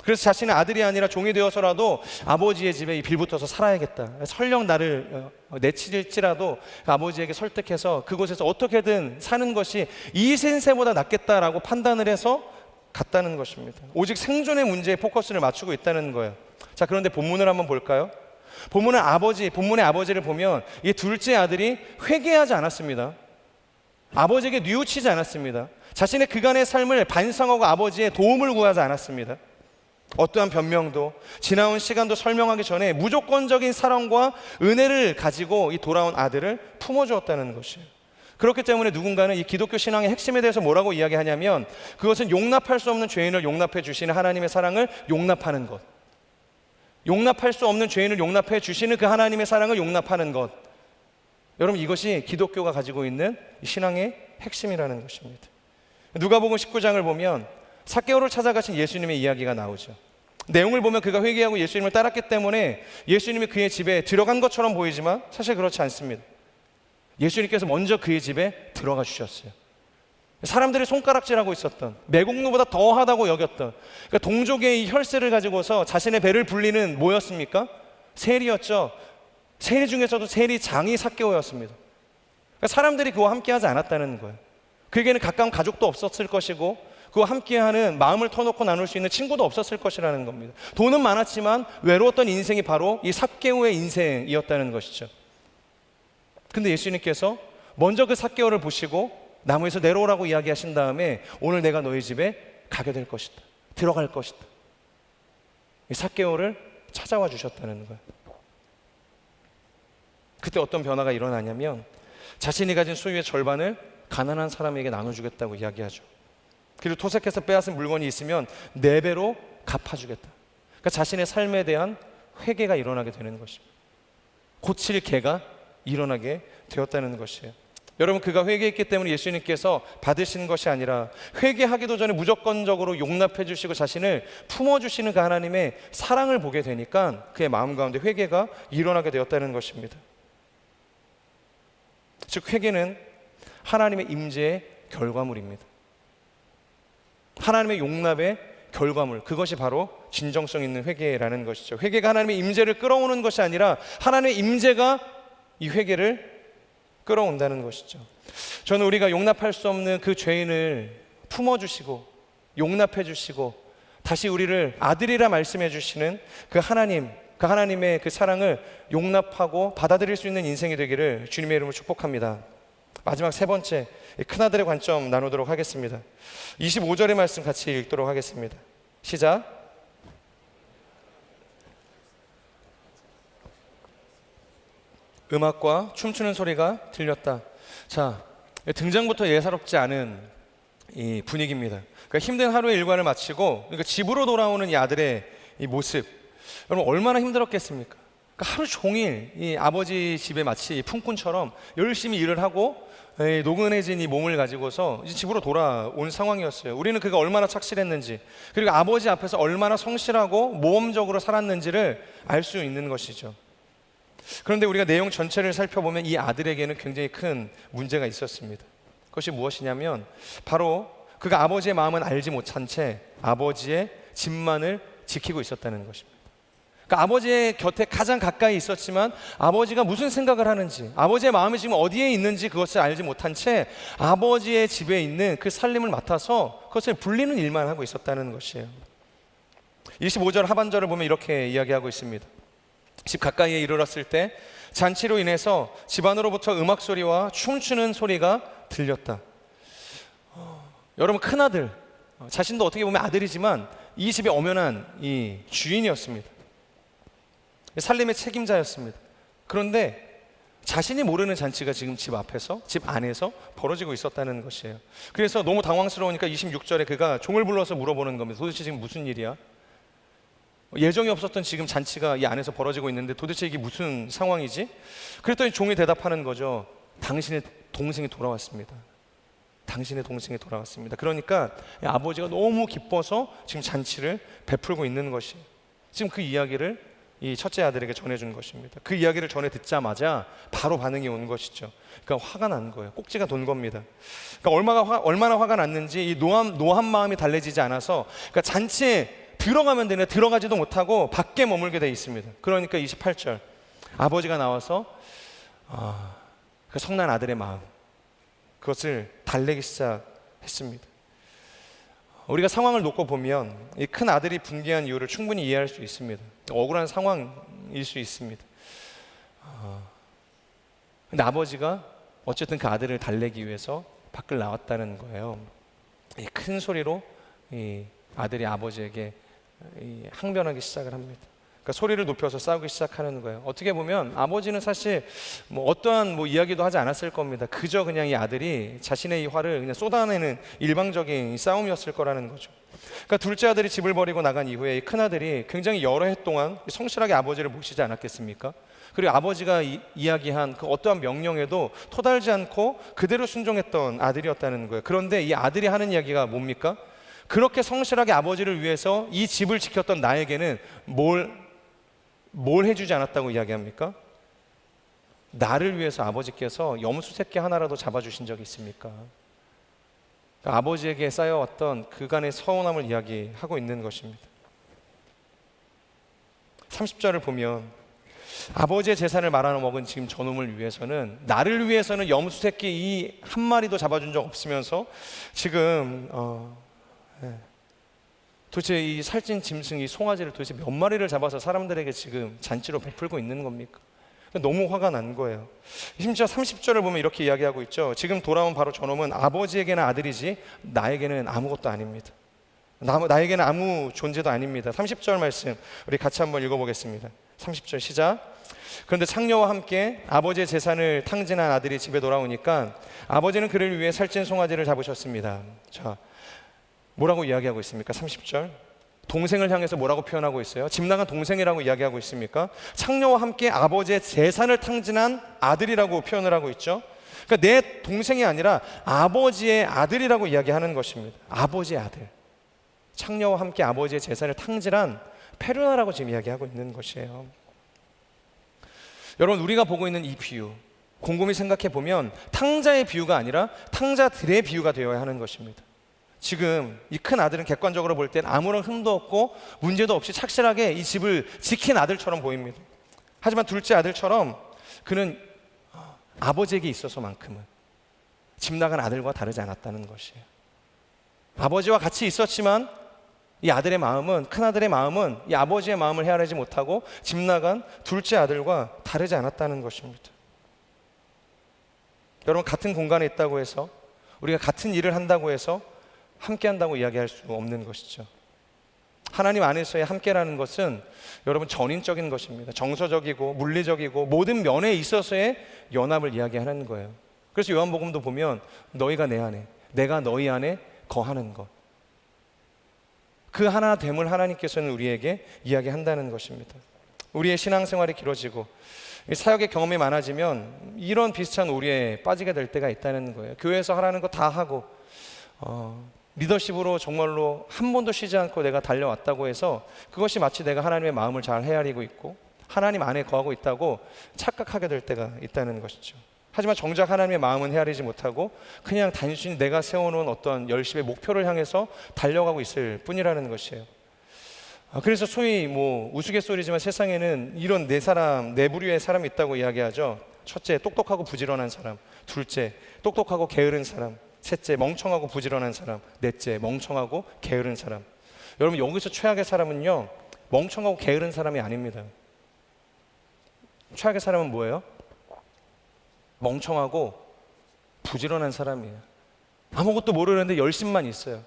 그래서 자신의 아들이 아니라 종이 되어서라도 아버지의 집에 빌붙어서 살아야겠다, 설령 나를 내치질지라도 아버지에게 설득해서 그곳에서 어떻게든 사는 것이 이 생세보다 낫겠다라고 판단을 해서 갔다는 것입니다. 오직 생존의 문제에 포커스를 맞추고 있다는 거예요. 자, 그런데 본문을 한번 볼까요? 본문의 아버지를 보면 이 둘째 아들이 회개하지 않았습니다. 아버지에게 뉘우치지 않았습니다. 자신의 그간의 삶을 반성하고 아버지의 도움을 구하지 않았습니다. 어떠한 변명도 지나온 시간도 설명하기 전에 무조건적인 사랑과 은혜를 가지고 이 돌아온 아들을 품어주었다는 것이에요. 그렇기 때문에 누군가는 이 기독교 신앙의 핵심에 대해서 뭐라고 이야기하냐면, 그것은 용납할 수 없는 죄인을 용납해 주시는 하나님의 사랑을 용납하는 것, 용납할 수 없는 죄인을 용납해 주시는 그 하나님의 사랑을 용납하는 것. 여러분, 이것이 기독교가 가지고 있는 신앙의 핵심이라는 것입니다. 누가복음 19장을 보면 삭개오를 찾아가신 예수님의 이야기가 나오죠. 내용을 보면 그가 회개하고 예수님을 따랐기 때문에 예수님이 그의 집에 들어간 것처럼 보이지만 사실 그렇지 않습니다. 예수님께서 먼저 그의 집에 들어가 주셨어요. 사람들이 손가락질하고 있었던, 매국노보다 더하다고 여겼던, 그러니까 동족의 이 혈세를 가지고서 자신의 배를 불리는 뭐였습니까? 세리였죠. 세리 중에서도 세리장이 삭개오였습니다. 그러니까 사람들이 그와 함께하지 않았다는 거예요. 그에게는 가까운 가족도 없었을 것이고 그와 함께하는, 마음을 터놓고 나눌 수 있는 친구도 없었을 것이라는 겁니다. 돈은 많았지만 외로웠던 인생이 바로 이 삭개오의 인생이었다는 것이죠. 근데 예수님께서 먼저 그 삭개오를 보시고 나무에서 내려오라고 이야기하신 다음에 오늘 내가 너희 집에 가게 될 것이다, 들어갈 것이다, 이 삭개오를 찾아와 주셨다는 거예요. 그때 어떤 변화가 일어나냐면 자신이 가진 소유의 절반을 가난한 사람에게 나눠주겠다고 이야기하죠. 그리고 토색해서 빼앗은 물건이 있으면 4배로 갚아주겠다. 그러니까 자신의 삶에 대한 회개가 일어나게 되는 것입니다. 고칠 개가 일어나게 되었다는 것이에요. 여러분, 그가 회개했기 때문에 예수님께서 받으신 것이 아니라 회개하기도 전에 무조건적으로 용납해 주시고 자신을 품어주시는 그 하나님의 사랑을 보게 되니까 그의 마음 가운데 회개가 일어나게 되었다는 것입니다. 즉, 회개는 하나님의 임재의 결과물입니다. 하나님의 용납의 결과물, 그것이 바로 진정성 있는 회개라는 것이죠. 회개가 하나님의 임재를 끌어오는 것이 아니라 하나님의 임재가 이 회개를 끌어온다는 것이죠. 저는 우리가 용납할 수 없는 그 죄인을 품어주시고 용납해 주시고 다시 우리를 아들이라 말씀해 주시는 그 하나님, 그 하나님의 그 사랑을 용납하고 받아들일 수 있는 인생이 되기를 주님의 이름으로 축복합니다. 마지막 세 번째, 큰아들의 관점 나누도록 하겠습니다. 25절의 말씀 같이 읽도록 하겠습니다. 시작. 음악과 춤추는 소리가 들렸다. 자, 등장부터 예사롭지 않은 이 분위기입니다. 그러니까 힘든 하루의 일과를 마치고 그러니까 집으로 돌아오는 이 아들의 이 모습, 여러분 얼마나 힘들었겠습니까? 그러니까 하루 종일 이 아버지 집에 마치 품꾼처럼 열심히 일을 하고 노근해진 이 몸을 가지고서 이제 집으로 돌아온 상황이었어요. 우리는 그가 얼마나 착실했는지, 그리고 아버지 앞에서 얼마나 성실하고 모험적으로 살았는지를 알 수 있는 것이죠. 그런데 우리가 내용 전체를 살펴보면 이 아들에게는 굉장히 큰 문제가 있었습니다. 그것이 무엇이냐면 바로 그가 아버지의 마음은 알지 못한 채 아버지의 집만을 지키고 있었다는 것입니다. 그러니까 아버지의 곁에 가장 가까이 있었지만 아버지가 무슨 생각을 하는지, 아버지의 마음이 지금 어디에 있는지 그것을 알지 못한 채 아버지의 집에 있는 그 살림을 맡아서 그것을 불리는 일만 하고 있었다는 것이에요. 25절 하반절을 보면 이렇게 이야기하고 있습니다. 집 가까이에 이르렀을 때 잔치로 인해서 집안으로부터 음악 소리와 춤추는 소리가 들렸다. 여러분, 큰아들, 자신도 어떻게 보면 아들이지만 이 집의 엄연한 이 주인이었습니다. 살림의 책임자였습니다. 그런데 자신이 모르는 잔치가 지금 집 앞에서, 집 안에서 벌어지고 있었다는 것이에요. 그래서 너무 당황스러우니까 26절에 그가 종을 불러서 물어보는 겁니다. 도대체 지금 무슨 일이야? 예정이 없었던 지금 잔치가 이 안에서 벌어지고 있는데 도대체 이게 무슨 상황이지? 그랬더니 종이 대답하는 거죠. 당신의 동생이 돌아왔습니다. 당신의 동생이 돌아왔습니다. 그러니까 아버지가 너무 기뻐서 지금 잔치를 베풀고 있는 것이에요. 지금 그 이야기를 이 첫째 아들에게 전해준 것입니다. 그 이야기를 전해 듣자마자 바로 반응이 온 것이죠. 그러니까 화가 난 거예요. 꼭지가 돈 겁니다. 그러니까 얼마나 화가 났는지 이 노한 마음이 달래지지 않아서, 그러니까 잔치에 들어가면 되는데 들어가지도 못하고 밖에 머물게 돼 있습니다. 그러니까 28절, 아버지가 나와서 그 성난 아들의 마음, 그것을 달래기 시작했습니다. 우리가 상황을 놓고 보면 이 큰 아들이 분개한 이유를 충분히 이해할 수 있습니다. 억울한 상황일 수 있습니다. 근데 아버지가 어쨌든 그 아들을 달래기 위해서 밖을 나왔다는 거예요. 이 큰 소리로 이 아들이 아버지에게 항변하기 시작을 합니다. 그러니까 소리를 높여서 싸우기 시작하는 거예요. 어떻게 보면 아버지는 사실 어떠한 이야기도 하지 않았을 겁니다. 그저 그냥 이 아들이 자신의 이 화를 그냥 쏟아내는 일방적인 싸움이었을 거라는 거죠. 그러니까 둘째 아들이 집을 버리고 나간 이후에 이 큰 아들이 굉장히 여러 해 동안 성실하게 아버지를 모시지 않았겠습니까? 그리고 아버지가 이야기한 그 어떠한 명령에도 토달지 않고 그대로 순종했던 아들이었다는 거예요. 그런데 이 아들이 하는 이야기가 뭡니까? 그렇게 성실하게 아버지를 위해서 이 집을 지켰던 나에게는 뭘 해주지 않았다고 이야기합니까? 나를 위해서 아버지께서 염소 새끼 하나라도 잡아주신 적이 있습니까? 그러니까 아버지에게 쌓여왔던 그간의 서운함을 이야기하고 있는 것입니다. 30절을 보면 아버지의 재산을 말아먹은 지금 저놈을 위해서는, 나를 위해서는 염소 새끼 이 한 마리도 잡아준 적 없으면서 지금 도대체 이 살찐 짐승, 이 송아지를 도대체 몇 마리를 잡아서 사람들에게 지금 잔치로 베풀고 있는 겁니까? 너무 화가 난 거예요. 심지어 30절을 보면 이렇게 이야기하고 있죠. 지금 돌아온 바로 저놈은 아버지에게는 아들이지 나에게는 아무것도 아닙니다. 나에게는 아무 존재도 아닙니다. 30절 말씀 우리 같이 한번 읽어보겠습니다. 30절 시작. 그런데 창녀와 함께 아버지의 재산을 탕진한 아들이 집에 돌아오니까 아버지는 그를 위해 살찐 송아지를 잡으셨습니다. 자, 뭐라고 이야기하고 있습니까? 30절 동생을 향해서 뭐라고 표현하고 있어요? 집 나간 동생이라고 이야기하고 있습니까? 창녀와 함께 아버지의 재산을 탕진한 아들이라고 표현을 하고 있죠. 그러니까 내 동생이 아니라 아버지의 아들이라고 이야기하는 것입니다. 아버지의 아들. 창녀와 함께 아버지의 재산을 탕질한 페르나라고 지금 이야기하고 있는 것이에요. 여러분, 우리가 보고 있는 이 비유, 곰곰이 생각해 보면 탕자의 비유가 아니라 탕자들의 비유가 되어야 하는 것입니다. 지금 이 큰 아들은 객관적으로 볼 땐 아무런 흠도 없고 문제도 없이 착실하게 이 집을 지킨 아들처럼 보입니다. 하지만 둘째 아들처럼 그는 아버지에게 있어서만큼은 집 나간 아들과 다르지 않았다는 것이에요. 아버지와 같이 있었지만 이 아들의 마음은, 큰 아들의 마음은 이 아버지의 마음을 헤아리지 못하고 집 나간 둘째 아들과 다르지 않았다는 것입니다. 여러분, 같은 공간에 있다고 해서, 우리가 같은 일을 한다고 해서 함께 한다고 이야기할 수 없는 것이죠. 하나님 안에서의 함께라는 것은 여러분 전인적인 것입니다. 정서적이고 물리적이고 모든 면에 있어서의 연합을 이야기하는 거예요. 그래서 요한복음도 보면 너희가 내 안에, 내가 너희 안에 거하는 것, 그 하나됨을 하나님께서는 우리에게 이야기한다는 것입니다. 우리의 신앙생활이 길어지고 사역의 경험이 많아지면 이런 비슷한 오류에 빠지게 될 때가 있다는 거예요. 교회에서 하라는 거 다 하고 리더십으로 정말로 한 번도 쉬지 않고 내가 달려왔다고 해서 그것이 마치 내가 하나님의 마음을 잘 헤아리고 있고 하나님 안에 거하고 있다고 착각하게 될 때가 있다는 것이죠. 하지만 정작 하나님의 마음은 헤아리지 못하고 그냥 단순히 내가 세워놓은 어떤 열심의 목표를 향해서 달려가고 있을 뿐이라는 것이에요. 그래서 소위 우스갯소리지만 세상에는 이런 네 사람, 네 부류의 사람이 있다고 이야기하죠. 첫째, 똑똑하고 부지런한 사람. 둘째, 똑똑하고 게으른 사람. 셋째, 멍청하고 부지런한 사람. 넷째, 멍청하고 게으른 사람. 여러분, 여기서 최악의 사람은요, 멍청하고 게으른 사람이 아닙니다. 최악의 사람은 뭐예요? 멍청하고 부지런한 사람이에요. 아무것도 모르는데 열심만 있어요.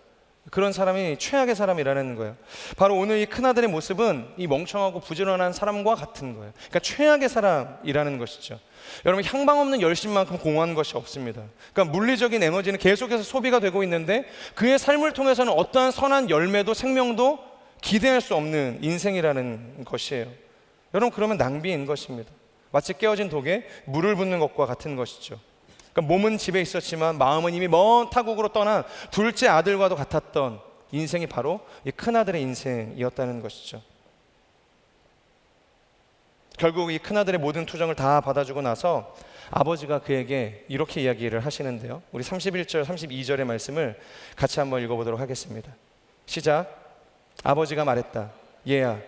그런 사람이 최악의 사람이라는 거예요. 바로 오늘 이 큰아들의 모습은 이 멍청하고 부지런한 사람과 같은 거예요. 그러니까 최악의 사람이라는 것이죠. 여러분, 향방 없는 열심만큼 공허한 것이 없습니다. 그러니까 물리적인 에너지는 계속해서 소비가 되고 있는데 그의 삶을 통해서는 어떠한 선한 열매도 생명도 기대할 수 없는 인생이라는 것이에요. 여러분, 그러면 낭비인 것입니다. 마치 깨어진 독에 물을 붓는 것과 같은 것이죠. 그러니까 몸은 집에 있었지만 마음은 이미 먼 타국으로 떠난 둘째 아들과도 같았던 인생이 바로 이 큰아들의 인생이었다는 것이죠. 결국 이 큰아들의 모든 투정을 다 받아주고 나서 아버지가 그에게 이렇게 이야기를 하시는데요. 우리 31절, 32절의 말씀을 같이 한번 읽어보도록 하겠습니다. 시작. 아버지가 말했다. 얘야,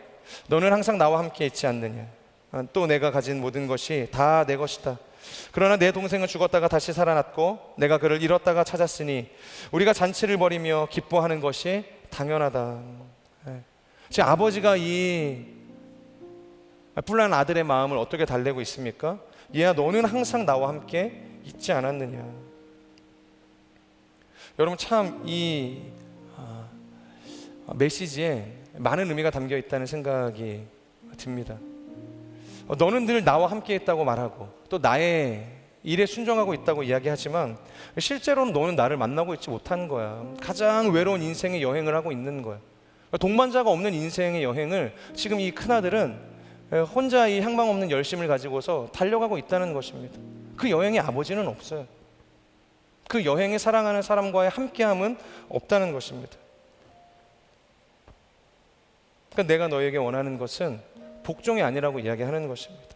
너는 항상 나와 함께 있지 않느냐. 또 내가 가진 모든 것이 다 내 것이다. 그러나 내 동생은 죽었다가 다시 살아났고 내가 그를 잃었다가 찾았으니 우리가 잔치를 벌이며 기뻐하는 것이 당연하다. 지금 아버지가 이 뿔난 아들의 마음을 어떻게 달래고 있습니까? 얘야, 너는 항상 나와 함께 있지 않았느냐. 여러분, 참 이 메시지에 많은 의미가 담겨 있다는 생각이 듭니다. 너는 늘 나와 함께 있다고 말하고 또 나의 일에 순종하고 있다고 이야기하지만 실제로는 너는 나를 만나고 있지 못한 거야. 가장 외로운 인생의 여행을 하고 있는 거야. 동반자가 없는 인생의 여행을 지금 이 큰아들은 혼자 이 향방 없는 열심을 가지고서 달려가고 있다는 것입니다. 그 여행에 아버지는 없어요. 그 여행에 사랑하는 사람과의 함께함은 없다는 것입니다. 그러니까 내가 너에게 원하는 것은 복종이 아니라고 이야기하는 것입니다.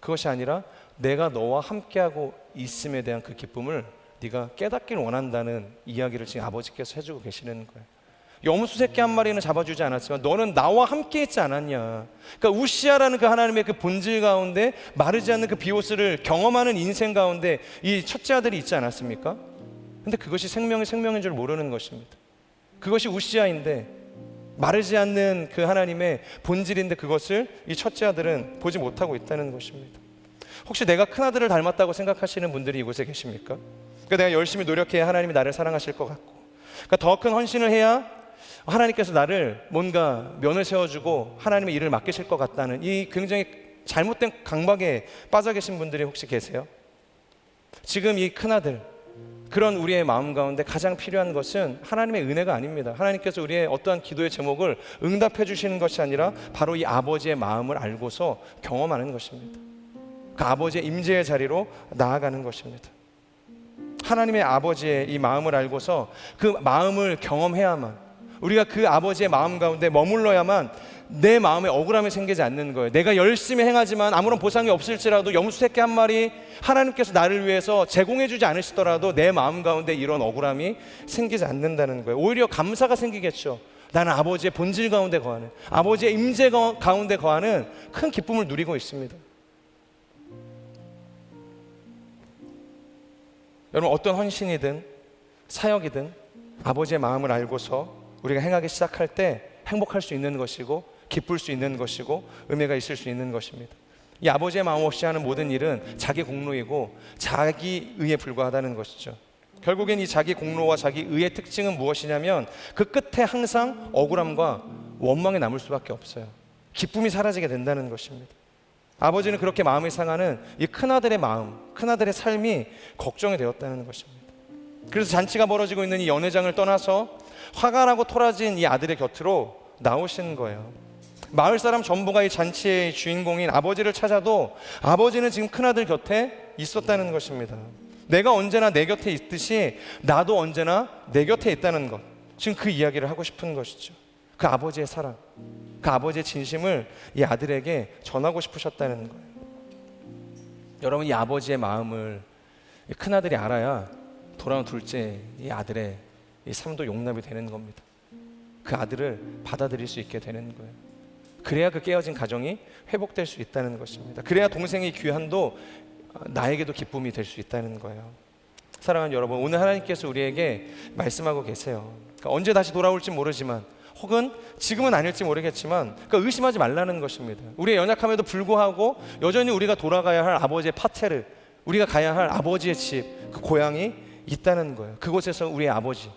그것이 아니라 내가 너와 함께하고 있음에 대한 그 기쁨을 네가 깨닫길 원한다는 이야기를 지금 아버지께서 해주고 계시는 거예요. 염소 새끼 한 마리는 잡아주지 않았지만 너는 나와 함께 있지 않았냐. 그러니까 우시아라는 그 하나님의 그 본질 가운데 마르지 않는 그 비오스를 경험하는 인생 가운데 이 첫째 아들이 있지 않았습니까? 근데 그것이 생명인 줄 모르는 것입니다. 그것이 우시아인데 마르지 않는 그 하나님의 본질인데 그것을 이 첫째 아들은 보지 못하고 있다는 것입니다. 혹시 내가 큰아들을 닮았다고 생각하시는 분들이 이곳에 계십니까? 그러니까 내가 열심히 노력해야 하나님이 나를 사랑하실 것 같고, 그러니까 더 큰 헌신을 해야 하나님께서 나를 뭔가 면을 세워주고 하나님의 일을 맡기실 것 같다는 이 굉장히 잘못된 강박에 빠져 계신 분들이 혹시 계세요? 지금 이 큰아들, 그런 우리의 마음 가운데 가장 필요한 것은 하나님의 은혜가 아닙니다. 하나님께서 우리의 어떠한 기도의 제목을 응답해 주시는 것이 아니라 바로 이 아버지의 마음을 알고서 경험하는 것입니다. 그 아버지의 임재의 자리로 나아가는 것입니다. 하나님의 아버지의 이 마음을 알고서 그 마음을 경험해야만, 우리가 그 아버지의 마음 가운데 머물러야만 내 마음에 억울함이 생기지 않는 거예요. 내가 열심히 행하지만 아무런 보상이 없을지라도 염소 새끼 한 마리 하나님께서 나를 위해서 제공해 주지 않으시더라도 내 마음 가운데 이런 억울함이 생기지 않는다는 거예요. 오히려 감사가 생기겠죠. 나는 아버지의 본질 가운데 거하는, 아버지의 임재 가운데 거하는 큰 기쁨을 누리고 있습니다. 여러분, 어떤 헌신이든 사역이든 아버지의 마음을 알고서 우리가 행하기 시작할 때 행복할 수 있는 것이고 기쁠 수 있는 것이고 의미가 있을 수 있는 것입니다. 이 아버지의 마음 없이 하는 모든 일은 자기 공로이고 자기 의에 불과하다는 것이죠. 결국엔 이 자기 공로와 자기 의의 특징은 무엇이냐면 그 끝에 항상 억울함과 원망이 남을 수밖에 없어요. 기쁨이 사라지게 된다는 것입니다. 아버지는 그렇게 마음이 상하는 이 큰아들의 마음, 큰아들의 삶이 걱정이 되었다는 것입니다. 그래서 잔치가 벌어지고 있는 이 연회장을 떠나서 화가 나고 토라진 이 아들의 곁으로 나오신 거예요. 마을 사람 전부가 이 잔치의 주인공인 아버지를 찾아도 아버지는 지금 큰아들 곁에 있었다는 것입니다. 내가 언제나 내 곁에 있듯이 나도 언제나 내 곁에 있다는 것, 지금 그 이야기를 하고 싶은 것이죠. 그 아버지의 사랑, 그 아버지의 진심을 이 아들에게 전하고 싶으셨다는 거예요. 여러분, 이 아버지의 마음을 이 큰아들이 알아야 돌아온 둘째 이 아들의 이 삶도 용납이 되는 겁니다. 그 아들을 받아들일 수 있게 되는 거예요. 그래야 그 깨어진 가정이 회복될 수 있다는 것입니다. 그래야 동생의 귀환도 나에게도 기쁨이 될 수 있다는 거예요. 사랑하는 여러분, 오늘 하나님께서 우리에게 말씀하고 계세요. 그러니까 언제 다시 돌아올지 모르지만, 혹은 지금은 아닐지 모르겠지만, 그러니까 의심하지 말라는 것입니다. 우리의 연약함에도 불구하고 여전히 우리가 돌아가야 할 아버지의 파테르, 우리가 가야 할 아버지의 집, 그 고향이 있다는 거예요. 그곳에서 우리의 아버지,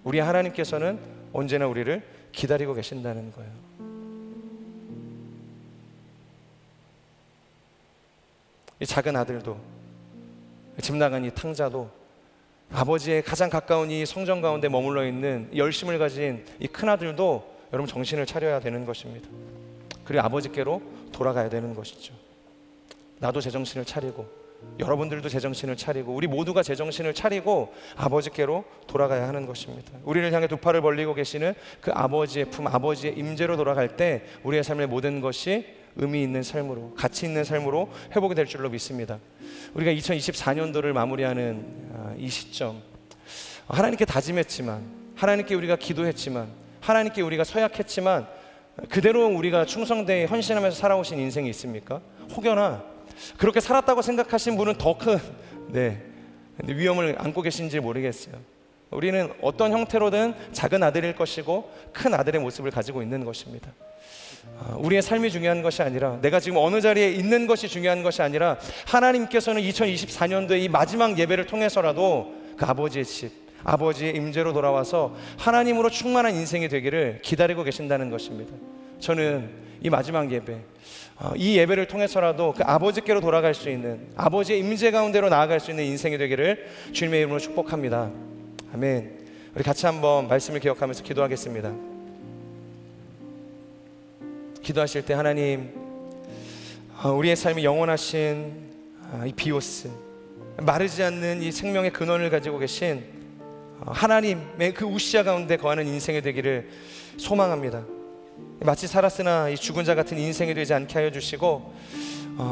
우리 하나님께서는 언제나 우리를 기다리고 계신다는 거예요. 이 작은 아들도, 집 나간 이 탕자도 아버지의 가장 가까운 이 성전 가운데 머물러 있는 열심을 가진 이 큰아들도 여러분 정신을 차려야 되는 것입니다. 그리고 아버지께로 돌아가야 되는 것이죠. 나도 제정신을 차리고, 여러분들도 제정신을 차리고, 우리 모두가 제정신을 차리고 아버지께로 돌아가야 하는 것입니다. 우리를 향해 두 팔을 벌리고 계시는 그 아버지의 품, 아버지의 임재로 돌아갈 때 우리의 삶의 모든 것이 의미 있는 삶으로, 가치 있는 삶으로 회복이 될 줄로 믿습니다. 우리가 2024년도를 마무리하는 이 시점, 하나님께 다짐했지만, 하나님께 우리가 기도했지만, 하나님께 우리가 서약했지만 그대로 우리가 충성되이 헌신하면서 살아오신 인생이 있습니까? 혹여나 그렇게 살았다고 생각하신 분은 더 큰 위험을 안고 계신지 모르겠어요. 우리는 어떤 형태로든 작은 아들일 것이고 큰 아들의 모습을 가지고 있는 것입니다. 우리의 삶이 중요한 것이 아니라, 내가 지금 어느 자리에 있는 것이 중요한 것이 아니라, 하나님께서는 2024년도에 이 마지막 예배를 통해서라도 그 아버지의 집, 아버지의 임재로 돌아와서 하나님으로 충만한 인생이 되기를 기다리고 계신다는 것입니다. 저는 이 마지막 예배, 이 예배를 통해서라도 그 아버지께로 돌아갈 수 있는, 아버지의 임재 가운데로 나아갈 수 있는 인생이 되기를 주님의 이름으로 축복합니다. 아멘. 우리 같이 한번 말씀을 기억하면서 기도하겠습니다. 기도하실 때, 하나님, 우리의 삶이 영원하신 이 비오스, 마르지 않는 이 생명의 근원을 가지고 계신 하나님의 그 우시아 가운데 거하는 인생이 되기를 소망합니다. 마치 살았으나 이 죽은 자 같은 인생이 되지 않게 하여 주시고,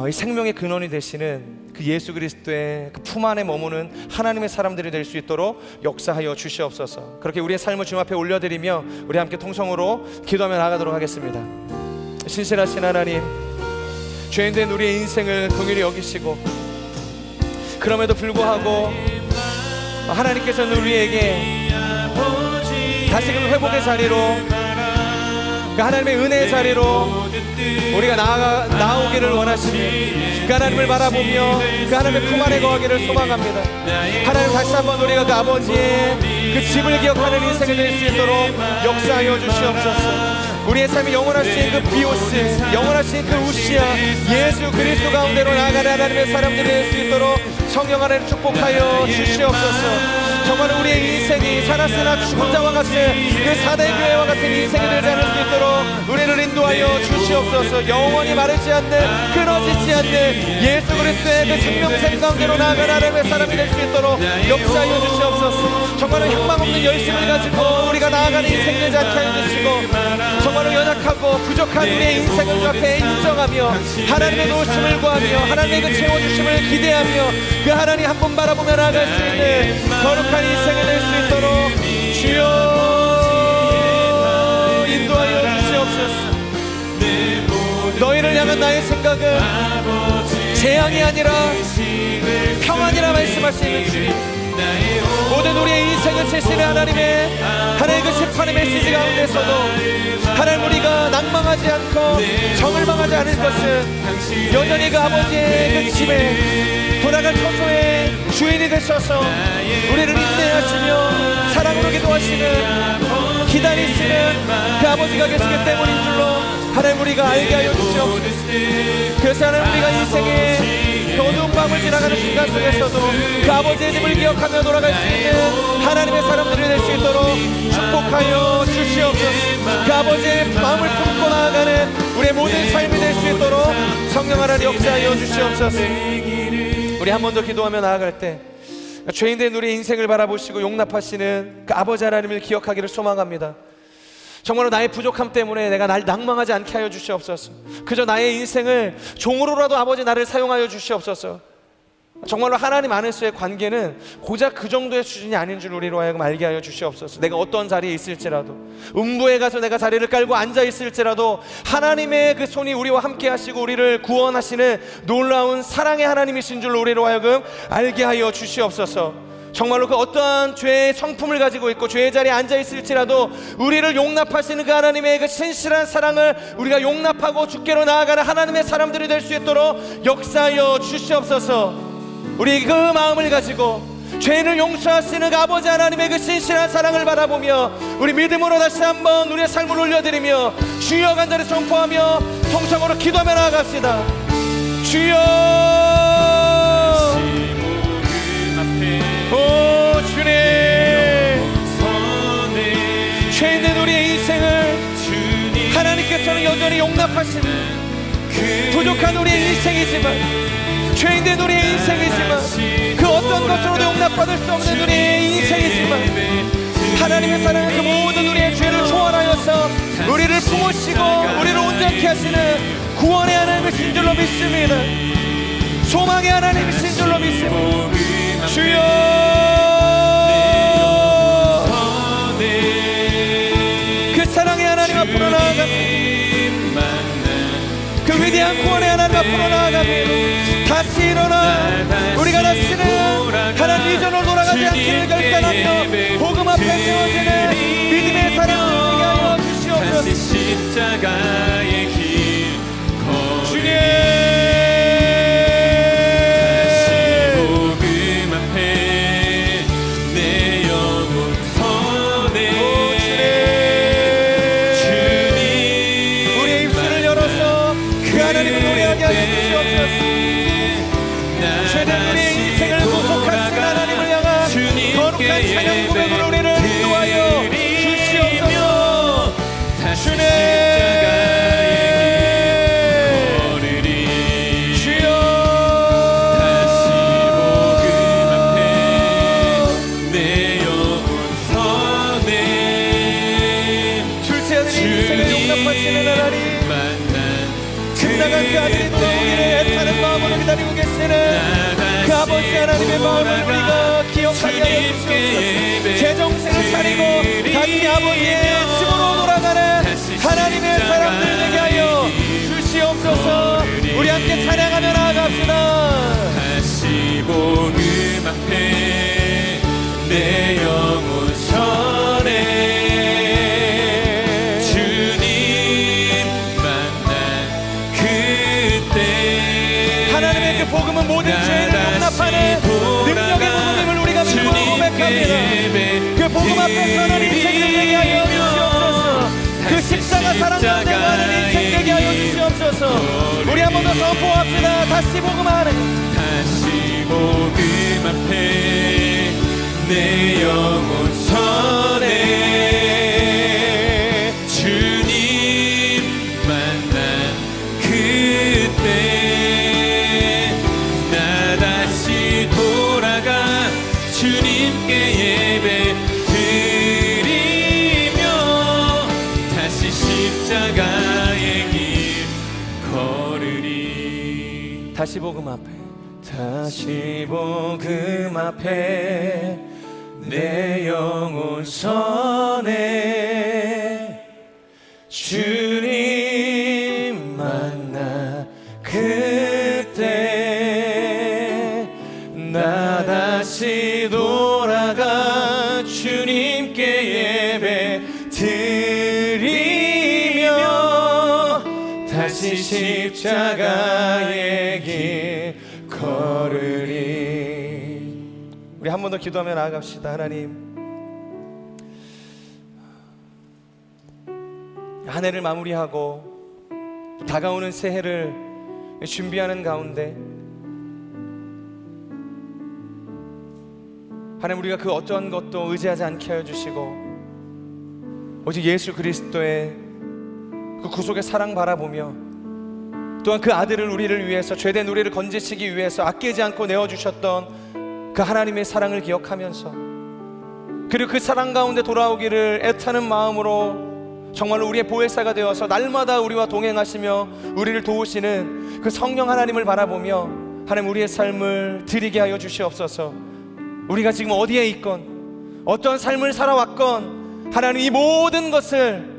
이 생명의 근원이 되시는 그 예수 그리스도의 그 품 안에 머무는 하나님의 사람들이 될 수 있도록 역사하여 주시옵소서. 그렇게 우리의 삶을 주님 앞에 올려드리며 우리 함께 통성으로 기도하며 나아가도록 하겠습니다. 신실하신 하나님, 죄인된 우리의 인생을 긍휼히 여기시고, 그럼에도 불구하고 하나님께서는 우리에게 다시금 회복의 자리로, 그 하나님의 은혜의 자리로 우리가 나오기를 원하시니 그 하나님을 바라보며 그 하나님의 품 안에 거하기를 소망합니다. 하나님, 다시 한번 우리가 그 아버지의 그 집을 기억하는 인생이 될 수 있도록 역사하여 주시옵소서. 우리의 삶이 영원하신 그 비오스, 영원하신 그 우시아 예수 그리스도 가운데로 나아가는 하나님의 사람들이 될 수 있도록 성령 하나님 축복하여 주시옵소서. 정말 우리의 인생이 살았으나 죽은 자와 같은 그 사대교회와 같은 인생이 되지 않을 수 있도록 우리를 인도하여 주시옵소서. 주시옵소서. 영원히 마르지 않는, 끊어지지 않는 예수 그리스도의 그 생명샘 가운데로 나아가는 하나님의 사람이 될 수 있도록 역사하여 주시옵소서. 정말로 향망 없는 열심을 가지고 우리가 나아가는 인생 되지 않게 해주시고, 정말로 연약하고 부족한 우리의 인생을 주 앞에 인정하며 하나님의 도우심을 구하며 하나님의 그 채워주심을 기대하며 그 하나님 한 분 바라보며 나아갈 수 있는 거룩한 인생을 낼 수 있도록 주여 인도하여 주시옵소서. 너희를 향한 나의 생각은 재앙이 아니라 평안이라 말씀하시는 주님, 모든 우리의 인생을 채시는 하나님의 그 심판의 메시지 가운데서도 하나님 우리가 낭망하지 않고 정을망하지 않을 것은 여전히 그 아버지의 그 집에 돌아갈 처소의 주인이 되셔서 우리를 인내하시며 사랑으로 기도하시는 기다리시는 그 아버지가 계시기 때문인 줄로 하나님 우리가 알게 하여 주시옵소서. 그래서 하나님 우리가 인생의 그 어두운 밤을 지나가는 순간 속에서도 그 아버지의 집을 기억하며 돌아갈 수 있는 하나님의 사람들이 될 수 있도록 축복하여 주시옵소서. 그 아버지의 마음을 품고 나아가는 우리의 모든 삶이 될 수 있도록 성령 하나님 역사하여 주시옵소서. 우리 한 번 더 기도하며 나아갈 때 죄인된 우리의 인생을 바라보시고 용납하시는 그 아버지 하나님을 기억하기를 소망합니다. 정말로 나의 부족함 때문에 내가 날 낭망하지 않게 하여 주시옵소서. 그저 나의 인생을 종으로라도 아버지 나를 사용하여 주시옵소서. 정말로 하나님 안에서의 관계는 고작 그 정도의 수준이 아닌 줄 우리로 하여금 알게 하여 주시옵소서. 내가 어떤 자리에 있을지라도, 음부에 가서 내가 자리를 깔고 앉아 있을지라도 하나님의 그 손이 우리와 함께 하시고 우리를 구원하시는 놀라운 사랑의 하나님이신 줄 우리로 하여금 알게 하여 주시옵소서. 정말로 그 어떠한 죄의 성품을 가지고 있고 죄의 자리에 앉아 있을지라도 우리를 용납하시는 그 하나님의 그 신실한 사랑을 우리가 용납하고 주께로 나아가는 하나님의 사람들이 될 수 있도록 역사하여 주시옵소서. 우리 그 마음을 가지고 죄인을 용서하시는 그 아버지 하나님의 그 신실한 사랑을 바라보며 우리 믿음으로 다시 한번 우리의 삶을 올려드리며 주여 간절히 선포하며 통성으로 기도하며 나아갑시다. 주여, 오 주님, 죄인된 우리의 인생을 하나님께서는 여전히 용납하시는 부족한 우리의 인생이지만, 죄인된 우리의 인생이지만, 그 어떤 것으로도 용납받을 수 없는 우리의 인생이지만 하나님의 사랑은 그 모든 우리의 죄를 초월하여서 우리를 품으시고 우리를 온전케 하시는 구원의 하나님이신 줄로 믿습니다. 소망의 하나님이신 줄로 믿습니다. 주여, 그 사랑의 하나님 앞으로 나아갑니다. 그 위대한 구원의 하나님 앞으로 나아갑니다. 다시 일어나 우리가 다시는 하나님 이전으로 돌아가지 않기를 결단하며 복음 앞에 세워지는 믿음의 사람을 되게 하여 주시옵소서. 십자가의 길 주님, 다시 복음 앞에 내 영혼 선해. 주님, 우리의 입술을 열어서 그 하나님을 노래하게 하여 주시옵소서. 죄된 우리의 인생을 구속하신 하나님을 향한 거룩한 찬양 고백으로 우리를 인도하여 주시옵소서. 주님, 주여, 다시 복음 앞에 내 영혼 선해. 둘째 아들의 인생을 용납하시는 하나님, 끝나간 그 아들이 돌아오기를 애타는 마음으로 기다리고 계시는 그 아버지 하나님의 마음을 우리가 기억하게 하여 주시옵소서. 제 정신을 차리고 다시 아버지의 집으로 돌아가는 하나님의 사람들 되게 하여 주시옵소서. 우리 함께 찬양하며 나아갑시다. 다시 복음 앞에 내 영혼 선해. 하나님의 그 복음은 모든 죄를 용납하는 능력의 복음임을 우리가 믿고 고백합니다. 그 복음 앞에서는 인생을 되게 하여 주시옵소서. 그 십자가 사랑 가운데 가는 인생 되게 하여 주시옵소서. 우리 한 번 더 선포합시다. 다시 복음 안에, 다시 복음 앞에 내 영혼 선해. 주님 만나 다시 복음 앞에 내 영혼 선해 주님 만나 그때 나 다시 돌아가 주님께 예배 드리며 다시 십자가의 길 걸으리. 우리 한 번 더 기도하며 나아갑시다. 하나님, 한 해를 마무리하고 다가오는 새해를 준비하는 가운데 하나님, 우리가 그 어떠한 것도 의지하지 않게 하여 주시고 오직 예수 그리스도의 그 구속의 사랑 바라보며 또한 그 아들을 우리를 위해서, 죄된 우리를 건지시기 위해서 아끼지 않고 내어주셨던 그 하나님의 사랑을 기억하면서, 그리고 그 사랑 가운데 돌아오기를 애타는 마음으로 정말로 우리의 보혜사가 되어서 날마다 우리와 동행하시며 우리를 도우시는 그 성령 하나님을 바라보며 하나님, 우리의 삶을 드리게 하여 주시옵소서. 우리가 지금 어디에 있건 어떤 삶을 살아왔건 하나님, 이 모든 것을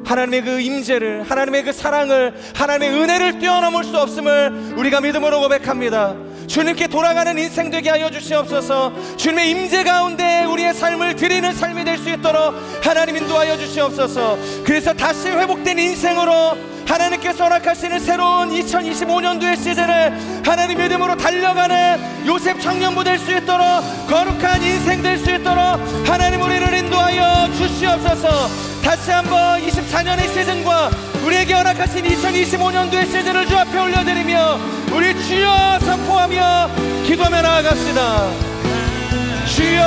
하나님의 그 임재를, 하나님의 그 사랑을, 하나님의 은혜를 뛰어넘을 수 없음을 우리가 믿음으로 고백합니다. 주님께 돌아가는 인생 되게 하여 주시옵소서. 주님의 임재 가운데 우리의 삶을 드리는 삶이 될 수 있도록 하나님 인도하여 주시옵소서. 그래서 다시 회복된 인생으로 하나님께서 허락하시는 새로운 2025년도의 시즌을 하나님 믿음으로 달려가는 요셉 청년부 될 수 있도록, 거룩한 인생 될 수 있도록 하나님 우리를 인도하여 주시옵소서. 다시 한번 24년의 시즌과 우리에게 허락하신 2025년도의 시즌을 주 앞에 올려드리며 우리 주여 선포하며 기도하며 나아갑시다. 주여,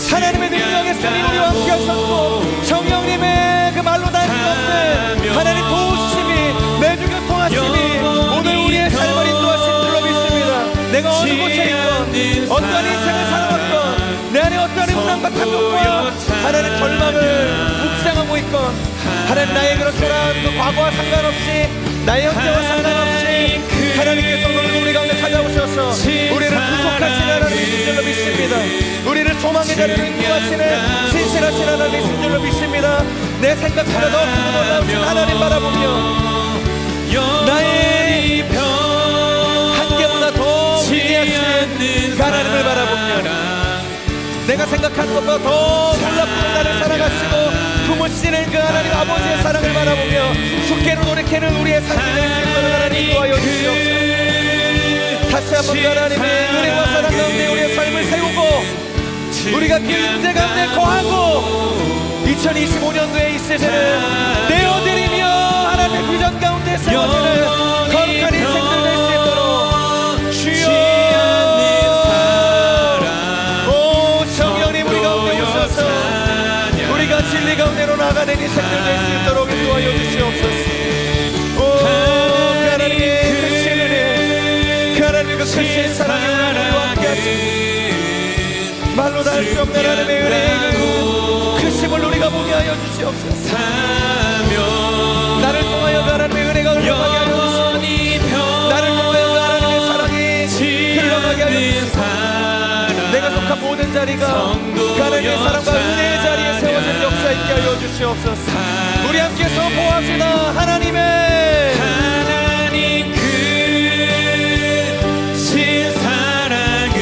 하나님의 능력의 손이 우리와 함께 하셨고 성령님의 그 말로 다 할 수 없는 하나님 도우심이, 매주 교통하심이 오늘 우리의 삶을 인도하신 줄로 믿습니다. 내가 어느 곳에 있건 어떠한 인생을 살아왔건 내 안에 어떠한 운명과 탐욕과 하나님 절망을 묵상하고 있건 하나님, 나의 그런 초라한 그 과거와 상관없이, 나의 현재와 상관없이 하나님께서 오늘 우리 가운데 찾아오셔서 우리를 구속하시는 하나님이신 줄로 믿습니다. 우리를 소망의 자리로 인도하시는 신실하신 하나님이신 줄로 믿습니다. 내 생각보다 더 크고 놀라우신 하나님 바라보며 나의 한계보다 더 위대하신 그 하나님을 바라보며 내가 생각한 것보다 더 놀랍고 나를 사랑하시고 품으시는 그 하나님 아버지의 사랑을 바라보며 주께로 돌이키는 우리의 삶이 될 수 있도록 하나님 인도하여 주시옵소서. 다시 한번 그 하나님의 은혜와 사랑 가운데 우리의 삶을 세우고 우리가 그 임재 가운데 거하고 2025년도에 이 시즌을 내어드리며 하나님의 비전 가운데 세워지는 거룩한 인생들 될 수 있도록 주여, 오 성령님 우리 가운데 오셔서 우리가 진리 가운데로 나가는 인생들 될 수 있도록 인도하여 주시옵소서. 오 그 하나님의 크신 은혜, 그 하나님의 그 크신 사랑이 우리와 함께 하시니 말로 다 할 수 없는 하나님의 은혜의 그 크심을 우리가 보게 하여 주시옵소서. 나를 통하여 그 하나님의 은혜가 흘러가게 하여 주시옵소서. 나를 통하여 그 하나님의 사랑이 흘러가게 하여 주시옵소서. 내가 속한 모든 자리가 그 하나님의 사랑과 은혜의 자리에 세워진 역사 있게 하여 주시옵소서. 우리 함께 선포합시다. 하나님의 하나님 크신 사랑을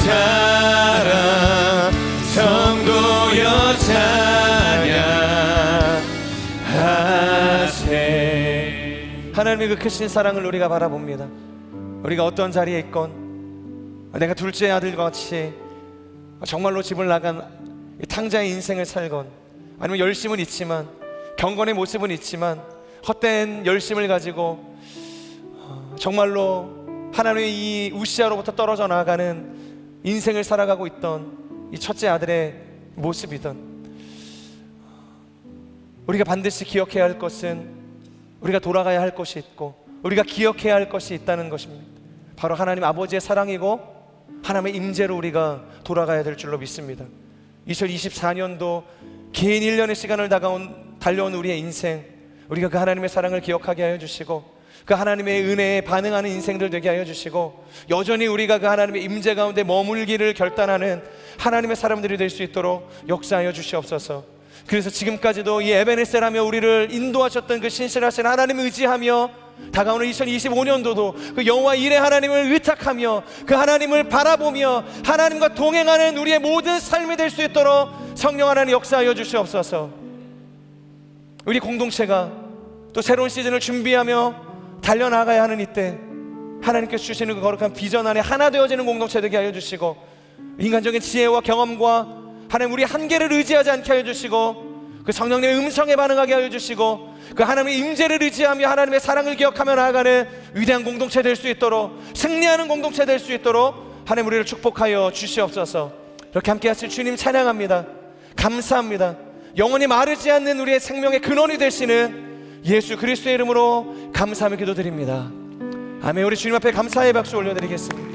자랑 성도여 찬양하세. 하나님의 그 크신 사랑을 우리가 바라봅니다. 우리가 어떤 자리에 있건, 내가 둘째 아들과 같이 정말로 집을 나간 탕자의 인생을 살건, 아니면 열심은 있지만 경건의 모습은 있지만 헛된 열심을 가지고 정말로 하나님의 이 우시아로부터 떨어져 나아가는 인생을 살아가고 있던 이 첫째 아들의 모습이던, 우리가 반드시 기억해야 할 것은, 우리가 돌아가야 할 것이 있고 우리가 기억해야 할 것이 있다는 것입니다. 바로 하나님 아버지의 사랑이고 하나님의 임재로 우리가 돌아가야 될 줄로 믿습니다. 2024년도 긴 1년의 시간을 달려온 우리의 인생, 우리가 그 하나님의 사랑을 기억하게 하여 주시고 그 하나님의 은혜에 반응하는 인생들 되게 하여 주시고, 여전히 우리가 그 하나님의 임재 가운데 머물기를 결단하는 하나님의 사람들이 될 수 있도록 역사하여 주시옵소서. 그래서 지금까지도 이 에베네셀하며 우리를 인도하셨던 그 신실하신 하나님을 의지하며 다가오는 2025년도도 그 여호와 일의 하나님을 의탁하며 그 하나님을 바라보며 하나님과 동행하는 우리의 모든 삶이 될 수 있도록 성령 하나님 역사하여 주시옵소서. 우리 공동체가 또 새로운 시즌을 준비하며 달려나가야 하는 이때 하나님께서 주시는 그 거룩한 비전 안에 하나 되어지는 공동체 되게 하여 주시고, 인간적인 지혜와 경험과 하나님 우리 한계를 의지하지 않게 하여 주시고, 그 성령님의 음성에 반응하게 하여 주시고, 그 하나님의 임재를 의지하며 하나님의 사랑을 기억하며 나아가는 위대한 공동체 될 수 있도록, 승리하는 공동체 될 수 있도록 하나님 우리를 축복하여 주시옵소서. 이렇게 함께 하실 주님 찬양합니다. 감사합니다. 영원히 마르지 않는 우리의 생명의 근원이 되시는 예수 그리스도의 이름으로 감사하며 기도드립니다. 아멘. 우리 주님 앞에 감사의 박수 올려드리겠습니다.